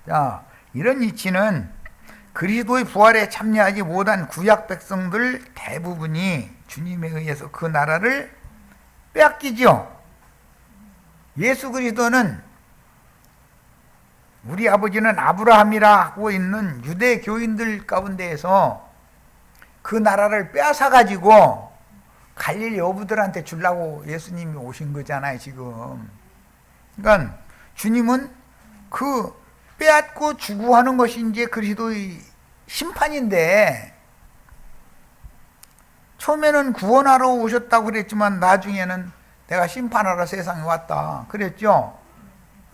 자, 이런 이치는 그리스도의 부활에 참여하지 못한 구약 백성들 대부분이 주님에 의해서 그 나라를 빼앗기죠. 예수 그리스도는 우리 아버지는 아브라함이라 하고 있는 유대 교인들 가운데에서 그 나라를 빼앗아 가지고 갈릴리 어부들한테 주려고 예수님이 오신 거잖아요, 지금. 그러니까 주님은 그 빼앗고 주고 하는 것이 이제 그리스도의 심판인데, 처음에는 구원하러 오셨다고 그랬지만 나중에는 내가 심판하러 세상에 왔다 그랬죠.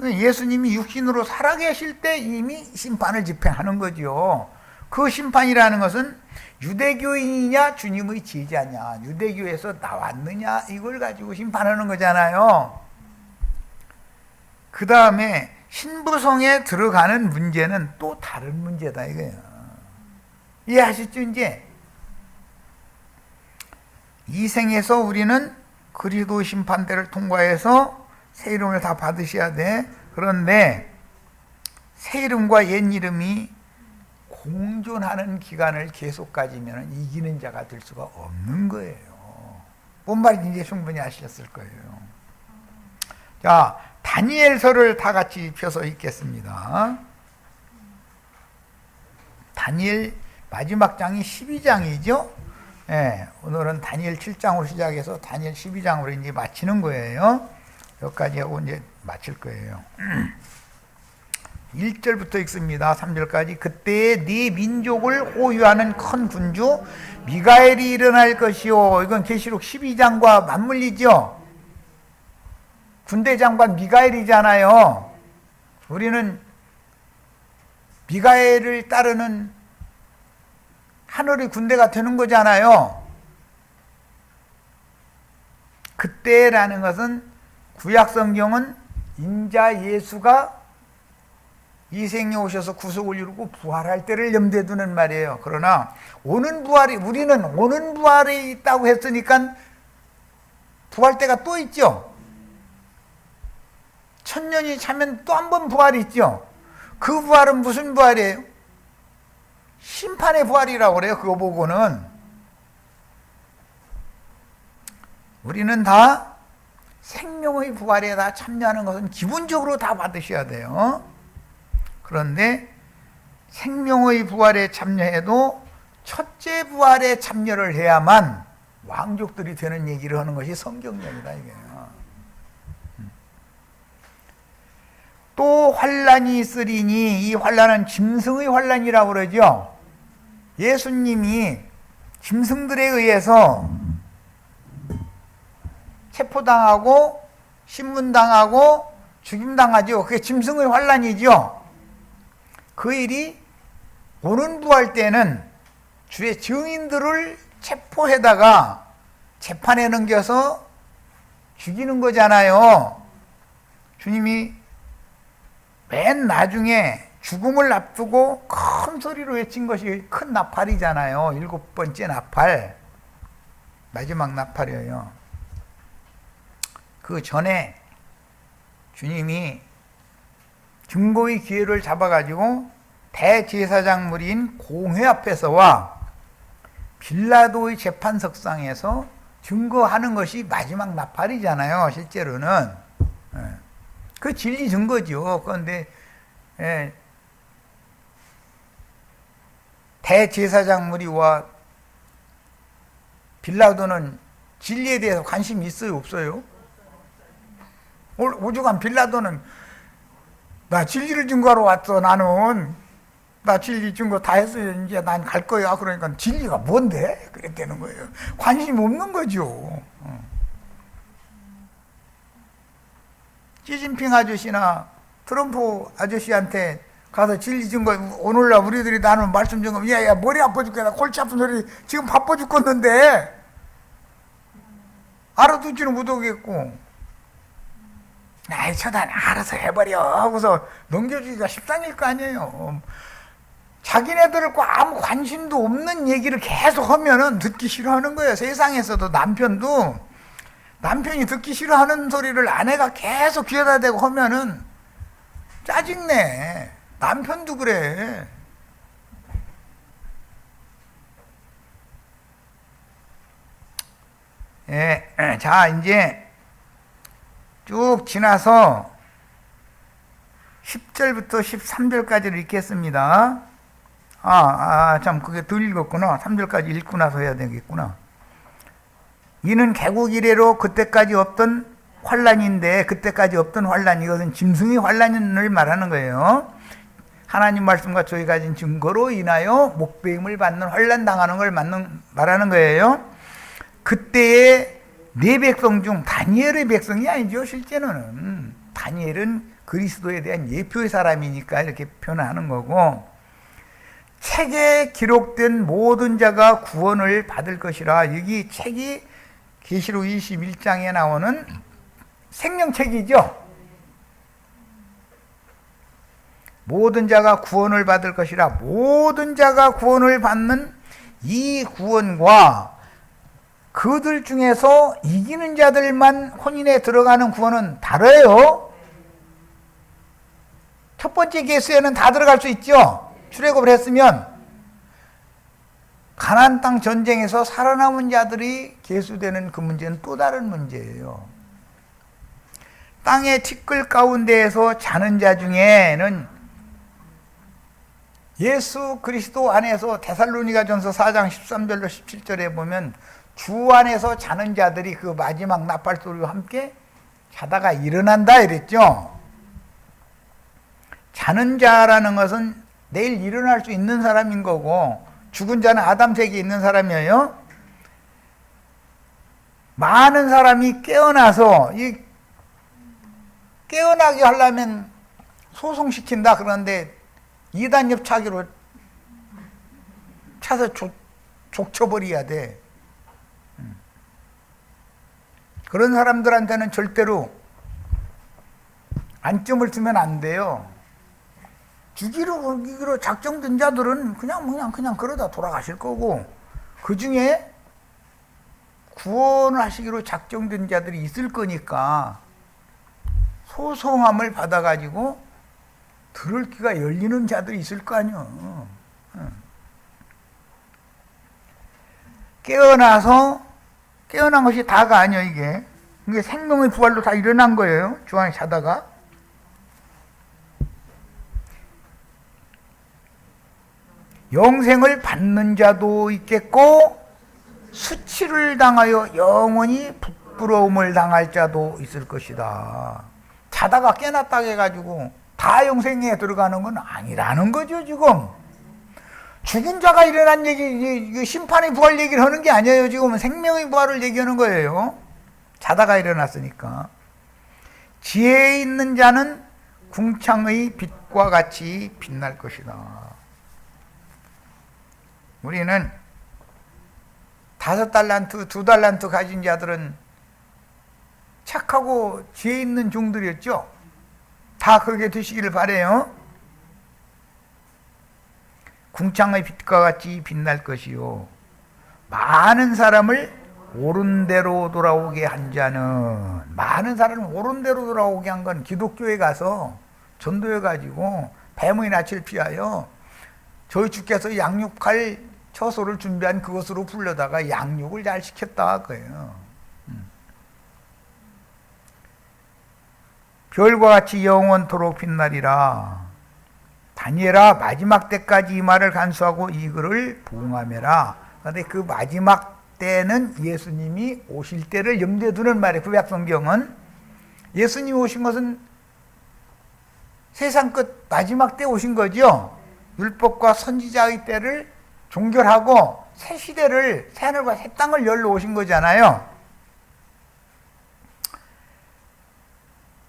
예수님이 육신으로 살아계실 때 이미 심판을 집행하는 거죠. 그 심판이라는 것은 유대교인이냐 주님의 제자냐, 유대교에서 나왔느냐, 이걸 가지고 심판하는 거잖아요. 그 다음에 신부성에 들어가는 문제는 또 다른 문제다 이거예요. 이해하셨죠? 이제 이 생에서 우리는 그리스도 심판대를 통과해서 새 이름을 다 받으셔야 돼. 그런데 새 이름과 옛 이름이 공존하는 기간을 계속 가지면 이기는 자가 될 수가 없는 거예요. 뭔 말인지 이제 충분히 아셨을 거예요. 자, 다니엘서를 다 같이 펴서 읽겠습니다. 다니엘 마지막 장이 12장이죠. 네, 오늘은 다니엘 7장으로 시작해서 다니엘 12장으로 이제 마치는 거예요. 여기까지 하고 이제 마칠 거예요. 1절부터 읽습니다. 3절까지. 그때에 네 민족을 호위하는 큰 군주 미가엘이 일어날 것이요. 이건 계시록 12장과 맞물리죠. 군대 장관 미가엘이잖아요. 우리는 미가엘을 따르는 하늘의 군대가 되는 거잖아요. 그때라는 것은 구약 성경은 인자 예수가 이 생에 오셔서 구속을 이루고 부활할 때를 염두에 두는 말이에요. 그러나 오는 부활이, 우리는 오는 부활이 있다고 했으니까 부활 때가 또 있죠. 천년이 차면 또 한 번 부활이 있죠. 그 부활은 무슨 부활이에요? 심판의 부활이라고 그래요. 그거 보고는 우리는 다 생명의 부활에 다 참여하는 것은 기본적으로 다 받으셔야 돼요. 그런데 생명의 부활에 참여해도 첫째 부활에 참여를 해야만 왕족들이 되는 얘기를 하는 것이 성경적이다 이게요. 또 환란이 있으리니, 이 환란은 짐승의 환란이라고 그러죠. 예수님이 짐승들에 의해서 체포당하고 신문당하고 죽임당하죠. 그게 짐승의 환란이죠. 그 일이 오는 부활 때는 주의 증인들을 체포해다가 재판에 넘겨서 죽이는 거잖아요. 주님이 맨 나중에 죽음을 앞두고 큰 소리로 외친 것이 큰 나팔이잖아요. 7번째 나팔, 마지막 나팔이에요. 그 전에 주님이 증거의 기회를 잡아가지고 대제사장무리인 공회 앞에서와 빌라도의 재판석상에서 증거하는 것이 마지막 나팔이잖아요. 실제로는 그 진리 증거죠. 그런데 대제사장무리와 빌라도는 진리에 대해서 관심이 있어요, 없어요? 오죽한 빌라도는 나 진리를 증거하러 왔어. 나는 나 진리 증거 다 했어요. 이제 난 갈 거야. 그러니까 진리가 뭔데? 그랬다는 거예요. 관심 없는 거죠. 시진핑 아저씨나 트럼프 아저씨한테 가서 진리 증거, 오늘날 우리들이 나누는 말씀 증거, 야 머리 아파 죽겠다, 골치 아픈 소리 지금 바빠 죽겠는데 알아듣지는 못하겠고, 아이 저단 알아서 해버려 하고서 넘겨주기가 십상일 거 아니에요. 자기네들과 아무 관심도 없는 얘기를 계속 하면은 듣기 싫어하는 거예요. 세상에서도 남편이 듣기 싫어하는 소리를 아내가 계속 귀에다 대고 하면은 짜증내. 남편도 그래. 자, 이제 쭉 지나서 10절부터 13절까지를 읽겠습니다. 참 그게 덜 읽었구나. 3절까지 읽고 나서 해야 되겠구나. 이는 개국 이래로 그때까지 없던 환란인데, 그때까지 없던 환란, 이것은 짐승의 환란을 말하는 거예요. 하나님 말씀과 저희 가진 증거로 인하여 목배임을 받는 환란 당하는 걸 말하는 거예요. 그때의 네 백성 중 다니엘의 백성이 아니죠. 실제는 다니엘은 그리스도에 대한 예표의 사람이니까 이렇게 표현하는 거고, 책에 기록된 모든 자가 구원을 받을 것이라. 여기 책이 계시록 21장에 나오는 생명책이죠. 모든 자가 구원을 받을 것이라. 모든 자가 구원을 받는 이 구원과 그들 중에서 이기는 자들만 혼인에 들어가는 구원은 다르요. 첫 번째 계수에는 다 들어갈 수 있죠. 출애굽을 했으면. 가나안 땅 전쟁에서 살아남은 자들이 계수되는 그 문제는 또 다른 문제예요. 땅의 티끌 가운데에서 자는 자 중에는 예수 그리스도 안에서 데살로니가전서 4장 13절로 17절에 보면 주 안에서 자는 자들이 그 마지막 나팔 소리와 함께 자다가 일어난다 이랬죠. 자는 자라는 것은 내일 일어날 수 있는 사람인 거고, 죽은 자는 아담 세계에 있는 사람이에요. 많은 사람이 깨어나서, 이 깨어나게 하려면 소송시킨다 그러는데 이단 협차기로 차서 족쳐버려야 돼. 그런 사람들한테는 절대로 안점을 쓰면 안 돼요. 죽이기로 작정된 자들은 그냥 그러다 돌아가실 거고, 그 중에 구원을 하시기로 작정된 자들이 있을 거니까 소송함을 받아가지고 들을 귀가 열리는 자들이 있을 거 아니요. 깨어난 것이 다가 아니요. 이게 생명의 부활로 다 일어난 거예요. 주 안에 자다가. 영생을 받는 자도 있겠고, 수치를 당하여 영원히 부끄러움을 당할 자도 있을 것이다. 자다가 깨났다 해가지고 다 영생에 들어가는 건 아니라는 거죠. 지금 죽은 자가 일어난 얘기, 심판의 부활 얘기를 하는 게 아니에요. 지금은 생명의 부활을 얘기하는 거예요. 자다가 일어났으니까. 지혜 있는 자는 궁창의 빛과 같이 빛날 것이다. 우리는 5달란트, 2달란트 가진 자들은 착하고 지혜 있는 종들이었죠. 다 그렇게 되시기를 바라요. 궁창의 빛과 같이 빛날 것이요, 많은 사람을 옳은 대로 돌아오게 한 자는, 많은 사람을 옳은 대로 돌아오게 한 건 기독교에 가서 전도해 가지고 뱀의 낯을 피하여 저희 주께서 양육할 처소를 준비한 그것으로 불러다가 양육을 잘 시켰다 그거예요. 별과 같이 영원토록 빛나리라. 다니엘아, 마지막 때까지 이 말을 간수하고 이 글을 부응하매라. 그런데 그 마지막 때는 예수님이 오실 때를 염두에 두는 말이에요. 구약성경은. 예수님이 오신 것은 세상 끝 마지막 때 오신 거죠. 율법과 선지자의 때를 종결하고 새 시대를, 새 하늘과 새 땅을 열러 오신 거잖아요.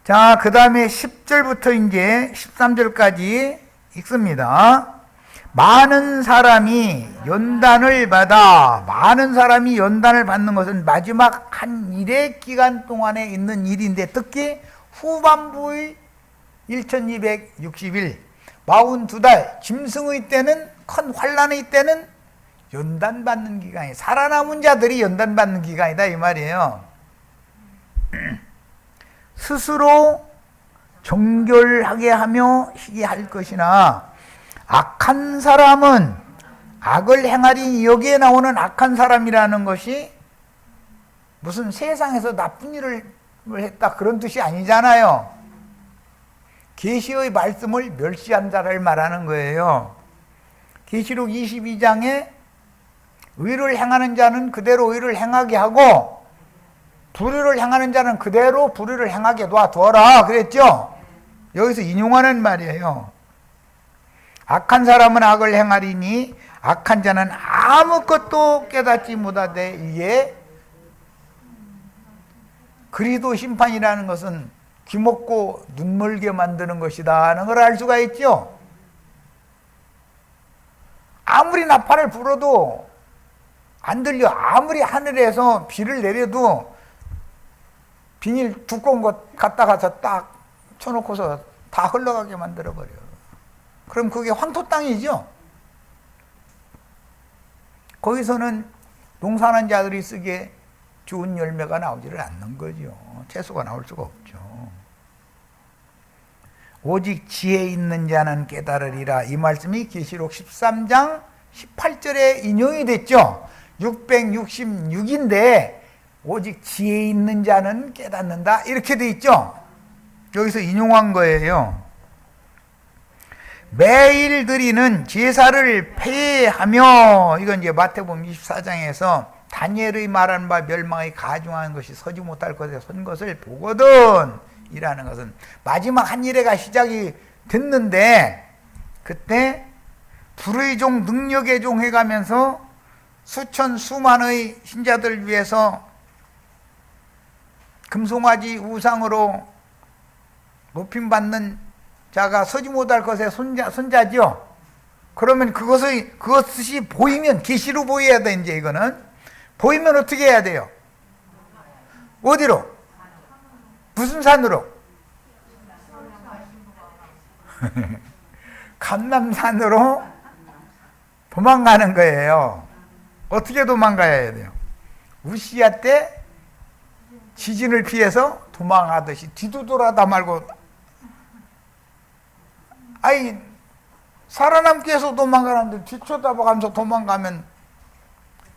자, 그 다음에 10절부터 이제 13절까지 읽습니다. 많은 사람이 연단을 받아, 많은 사람이 연단을 받는 것은 마지막 한 일의 기간 동안에 있는 일인데, 특히 후반부의 1260일, 42달, 짐승의 때는, 큰 환란의 때는 연단받는 기간이에요. 살아남은 자들이 연단받는 기간이다 이 말이에요. 스스로 정결하게 하며 희귀할 것이나 악한 사람은 악을 행하리. 여기에 나오는 악한 사람이라는 것이 무슨 세상에서 나쁜 일을 했다 그런 뜻이 아니잖아요. 계시의 말씀을 멸시한 자를 말하는 거예요. 계시록 22장에 의를 행하는 자는 그대로 의를 행하게 하고 불의를 행하는 자는 그대로 불의를 행하게 놔두어라 그랬죠. 여기서 인용하는 말이에요. 악한 사람은 악을 행하리니 악한 자는 아무것도 깨닫지 못하되 이에 그리스도 심판이라는 것은 귀먹고 눈멀게 만드는 것이다 하는 걸 알 수가 있죠. 아무리 나팔을 불어도 안 들려. 아무리 하늘에서 비를 내려도 비닐 두꺼운 것 갖다가 딱 쳐놓고서 다 흘러가게 만들어버려. 그럼 그게 황토 땅이죠. 거기서는 농사하는 자들이 쓰기에 좋은 열매가 나오지를 않는 거죠. 채소가 나올 수가 없죠. 오직 지혜 있는 자는 깨달으리라. 이 말씀이 계시록 13장 18절에 인용이 됐죠. 666인데 오직 지혜 있는 자는 깨닫는다 이렇게 돼 있죠. 여기서 인용한 거예요. 매일 드리는 제사를 폐하며, 이건 이제 마태복음 24장에서 다니엘의 말한 바 멸망의 가중한 것이 서지 못할 것에 선 것을 보거든 이라는 것은 마지막 한 일회가 시작이 됐는데, 그때 불의 종 능력의 종 해가면서 수천 수만의 신자들 위해서 금송아지 우상으로 높임받는 자가 서지 못할 것의 손자죠. 그러면 그것이 보이면, 계시로 보여야 돼. 이제 이거는 보이면 어떻게 해야 돼요? 어디로? 무슨 산으로? 감람산으로 도망가는 거예요. 어떻게 도망가야 돼요? 우시야 때 지진을 피해서 도망하듯이 뒤도돌아다 말고, 아니 살아남기 위해서 도망가는데 뒤쳐다보면서 도망가면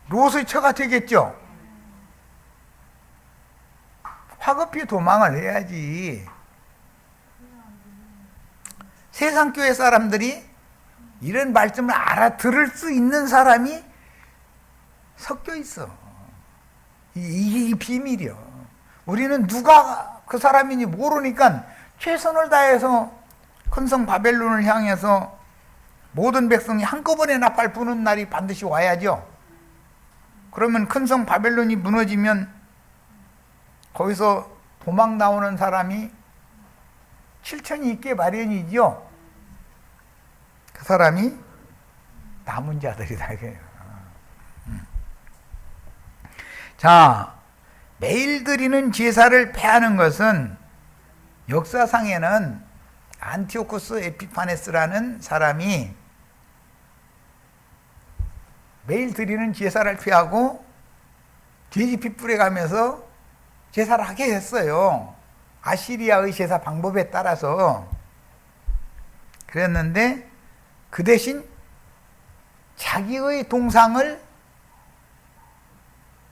롯의 처가 되겠죠. 화급히 도망을 해야지. 세상교회 사람들이 이런 말씀을 알아들을 수 있는 사람이 섞여 있어. 이게 비밀이요. 우리는 누가 그 사람인지 모르니까 최선을 다해서 큰성 바벨론을 향해서 모든 백성이 한꺼번에 나팔 부는 날이 반드시 와야죠. 그러면 큰성 바벨론이 무너지면 거기서 도망 나오는 사람이 7천이 있게 마련이죠. 그 사람이 남은 자들이다 이거예요. 자, 매일 드리는 제사를 폐하는 것은 역사상에는 안티오코스 에피파네스라는 사람이 매일 드리는 제사를 폐하고 돼지 핏불에 가면서 제사를 하게 했어요. 아시리아의 제사 방법에 따라서. 그랬는데 그 대신 자기의 동상을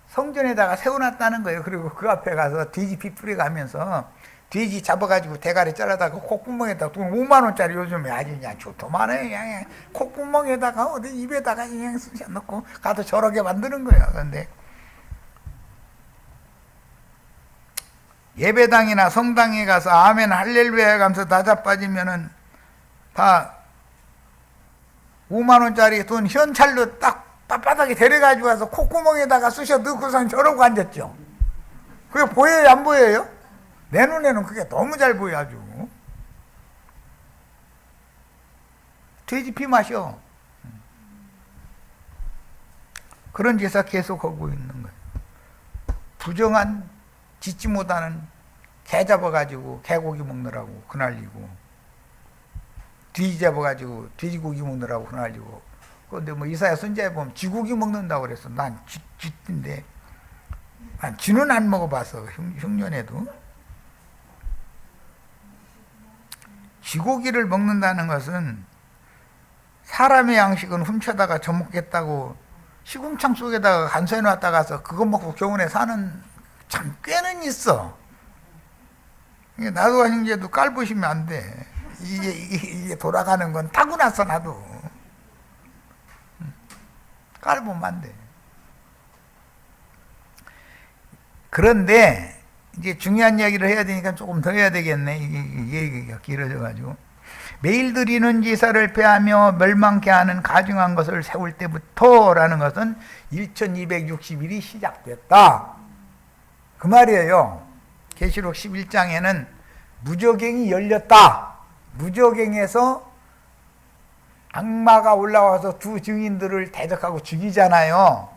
성전에다가 세워놨다는 거예요. 그리고 그 앞에 가서 돼지 핏불에 가면서 돼지 잡아가지고 대가리 잘라다가 콧구멍에다가 돈 5만원짜리 요즘에 아주 그냥 좋더만해. 그냥 콧구멍에다가 어디 입에다가 그냥 쑤셔 넣고 가서 저렇게 만드는 거예요. 그런데 예배당이나 성당에 가서 아멘 할렐루야 하면서 다 자빠지면은 다 5만원짜리 돈 현찰로 딱 빳빳하게 데려가지고 와서 콧구멍에다가 쑤셔 넣고선 저러고 앉았죠. 그게 보여요, 안 보여요? 내 눈에는 그게 너무 잘 보여. 아주 돼지 피 마셔. 그런 제사 계속 하고 있는 거예요. 부정한 짓지 못하는 개 잡아가지고 개고기 먹느라고 그날리고, 돼지 잡아가지고 돼지고기 먹느라고 그날리고. 근데 뭐 이사야 선자에 보면 쥐고기 먹는다고 그랬어. 난 쥐인데 난 쥐는 안 먹어봤어. 흉년에도. 쥐고기를 먹는다는 것은 사람의 양식은 훔쳐다가 져먹겠다고 시궁창 속에다가 간수해 놨다가서 그거 먹고 겨우내 사는 참 꽤는 있어. 나도 형제도 깔보시면 안 돼. 이게 돌아가는 건 타고났어, 나도. 깔보면 안 돼. 그런데 이제 중요한 이야기를 해야 되니까 조금 더 해야 되겠네. 이게 얘기가 길어져가지고. 매일 드리는 제사를 폐하며 멸망케 하는 가증한 것을 세울 때부터라는 것은 1260일이 시작됐다. 그 말이에요. 계시록 11장에는 무저갱이 열렸다. 무저갱에서 악마가 올라와서 두 증인들을 대적하고 죽이잖아요.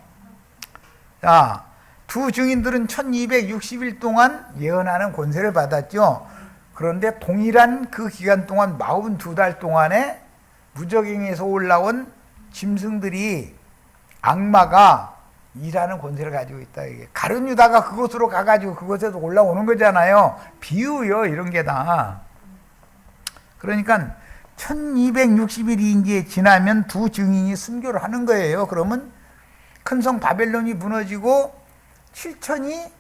자, 두 증인들은 1260일 동안 예언하는 권세를 받았죠. 그런데 동일한 그 기간 동안 42달 동안에 무저갱에서 올라온 짐승들이 악마가 일하는 권세를 가지고 있다. 이게 가룟 유다가 그곳으로 가가지고 그곳에서 올라오는 거잖아요. 비유요, 이런 게 다. 그러니까 1260일이 이제 지나면 두 증인이 순교를 하는 거예요. 그러면 큰 성 바벨론이 무너지고 7천이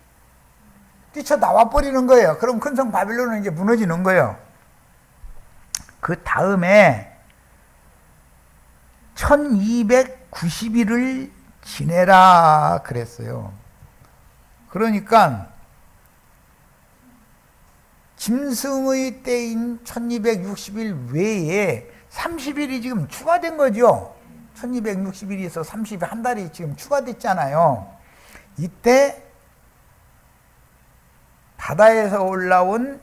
뛰쳐나와 버리는 거예요. 그럼 큰 성 바벨론은 이제 무너지는 거예요. 그 다음에 1290일을 지내라 그랬어요. 그러니까 짐승의 때인 1260일 외에 30일이 지금 추가된 거죠. 1260일에서 30일 한 달이 지금 추가됐잖아요. 이때 바다에서 올라온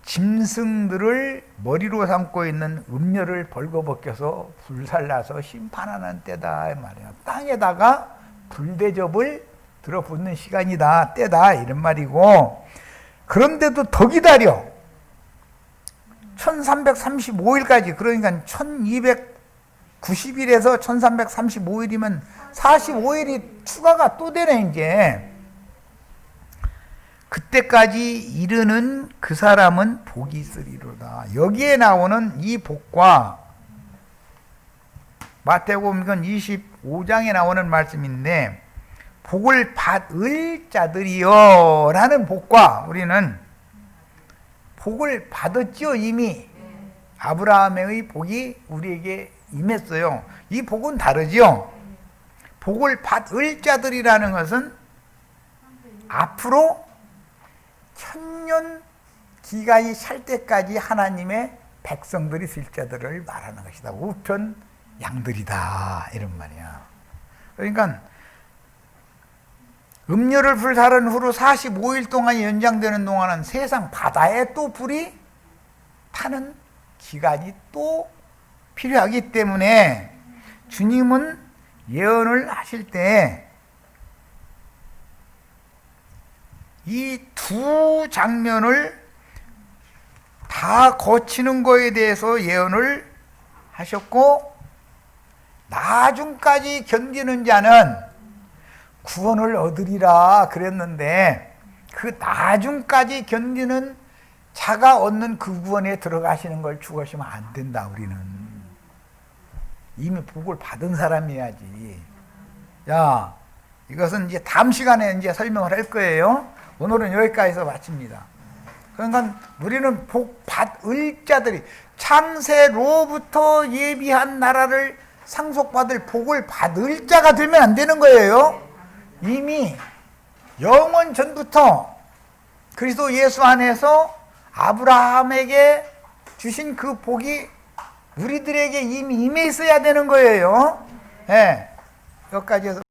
짐승들을 머리로 삼고 있는 음녀를 벌거벗겨서 불살라서 심판하는 때다, 이 말이야. 땅에다가 불대접을 들어붓는 시간이다, 때다, 이런 말이고. 그런데도 더 기다려. 1335일까지, 그러니까 1290일에서 1335일이면 45일이 추가가 또 되네, 이제. 그때까지 이르는 그 사람은 복이 있으리로다. 여기에 나오는 이 복과 마태복음 25장에 나오는 말씀인데, 복을 받을 자들이여 라는 복과 우리는 복을 받았죠. 이미 아브라함의 복이 우리에게 임했어요. 이 복은 다르죠. 복을 받을 자들이라는 것은 앞으로 천년 기간이 찰 때까지 하나님의 백성들이 있을 자들을 말하는 것이다. 우편 양들이다, 이런 말이야. 그러니까 음료를 불사른 후로 45일 동안이 연장되는 동안은 세상 바다에 또 불이 타는 기간이 또 필요하기 때문에 주님은 예언을 하실 때 이 두 장면을 다 거치는 거에 대해서 예언을 하셨고, 나중까지 견디는 자는 구원을 얻으리라 그랬는데, 그 나중까지 견디는 자가 얻는 그 구원에 들어가시는 걸 죽으시면 안 된다. 우리는 이미 복을 받은 사람이야지. 야, 이것은 이제 다음 시간에 이제 설명을 할 거예요. 오늘은 여기까지서 마칩니다. 그러니까 우리는 복 받을 자들이, 창세로부터 예비한 나라를 상속받을 복을 받을 자가 되면 안 되는 거예요. 이미 영원 전부터 그리스도 예수 안에서 아브라함에게 주신 그 복이 우리들에게 이미 임해 있어야 되는 거예요. 예. 여기까지 해서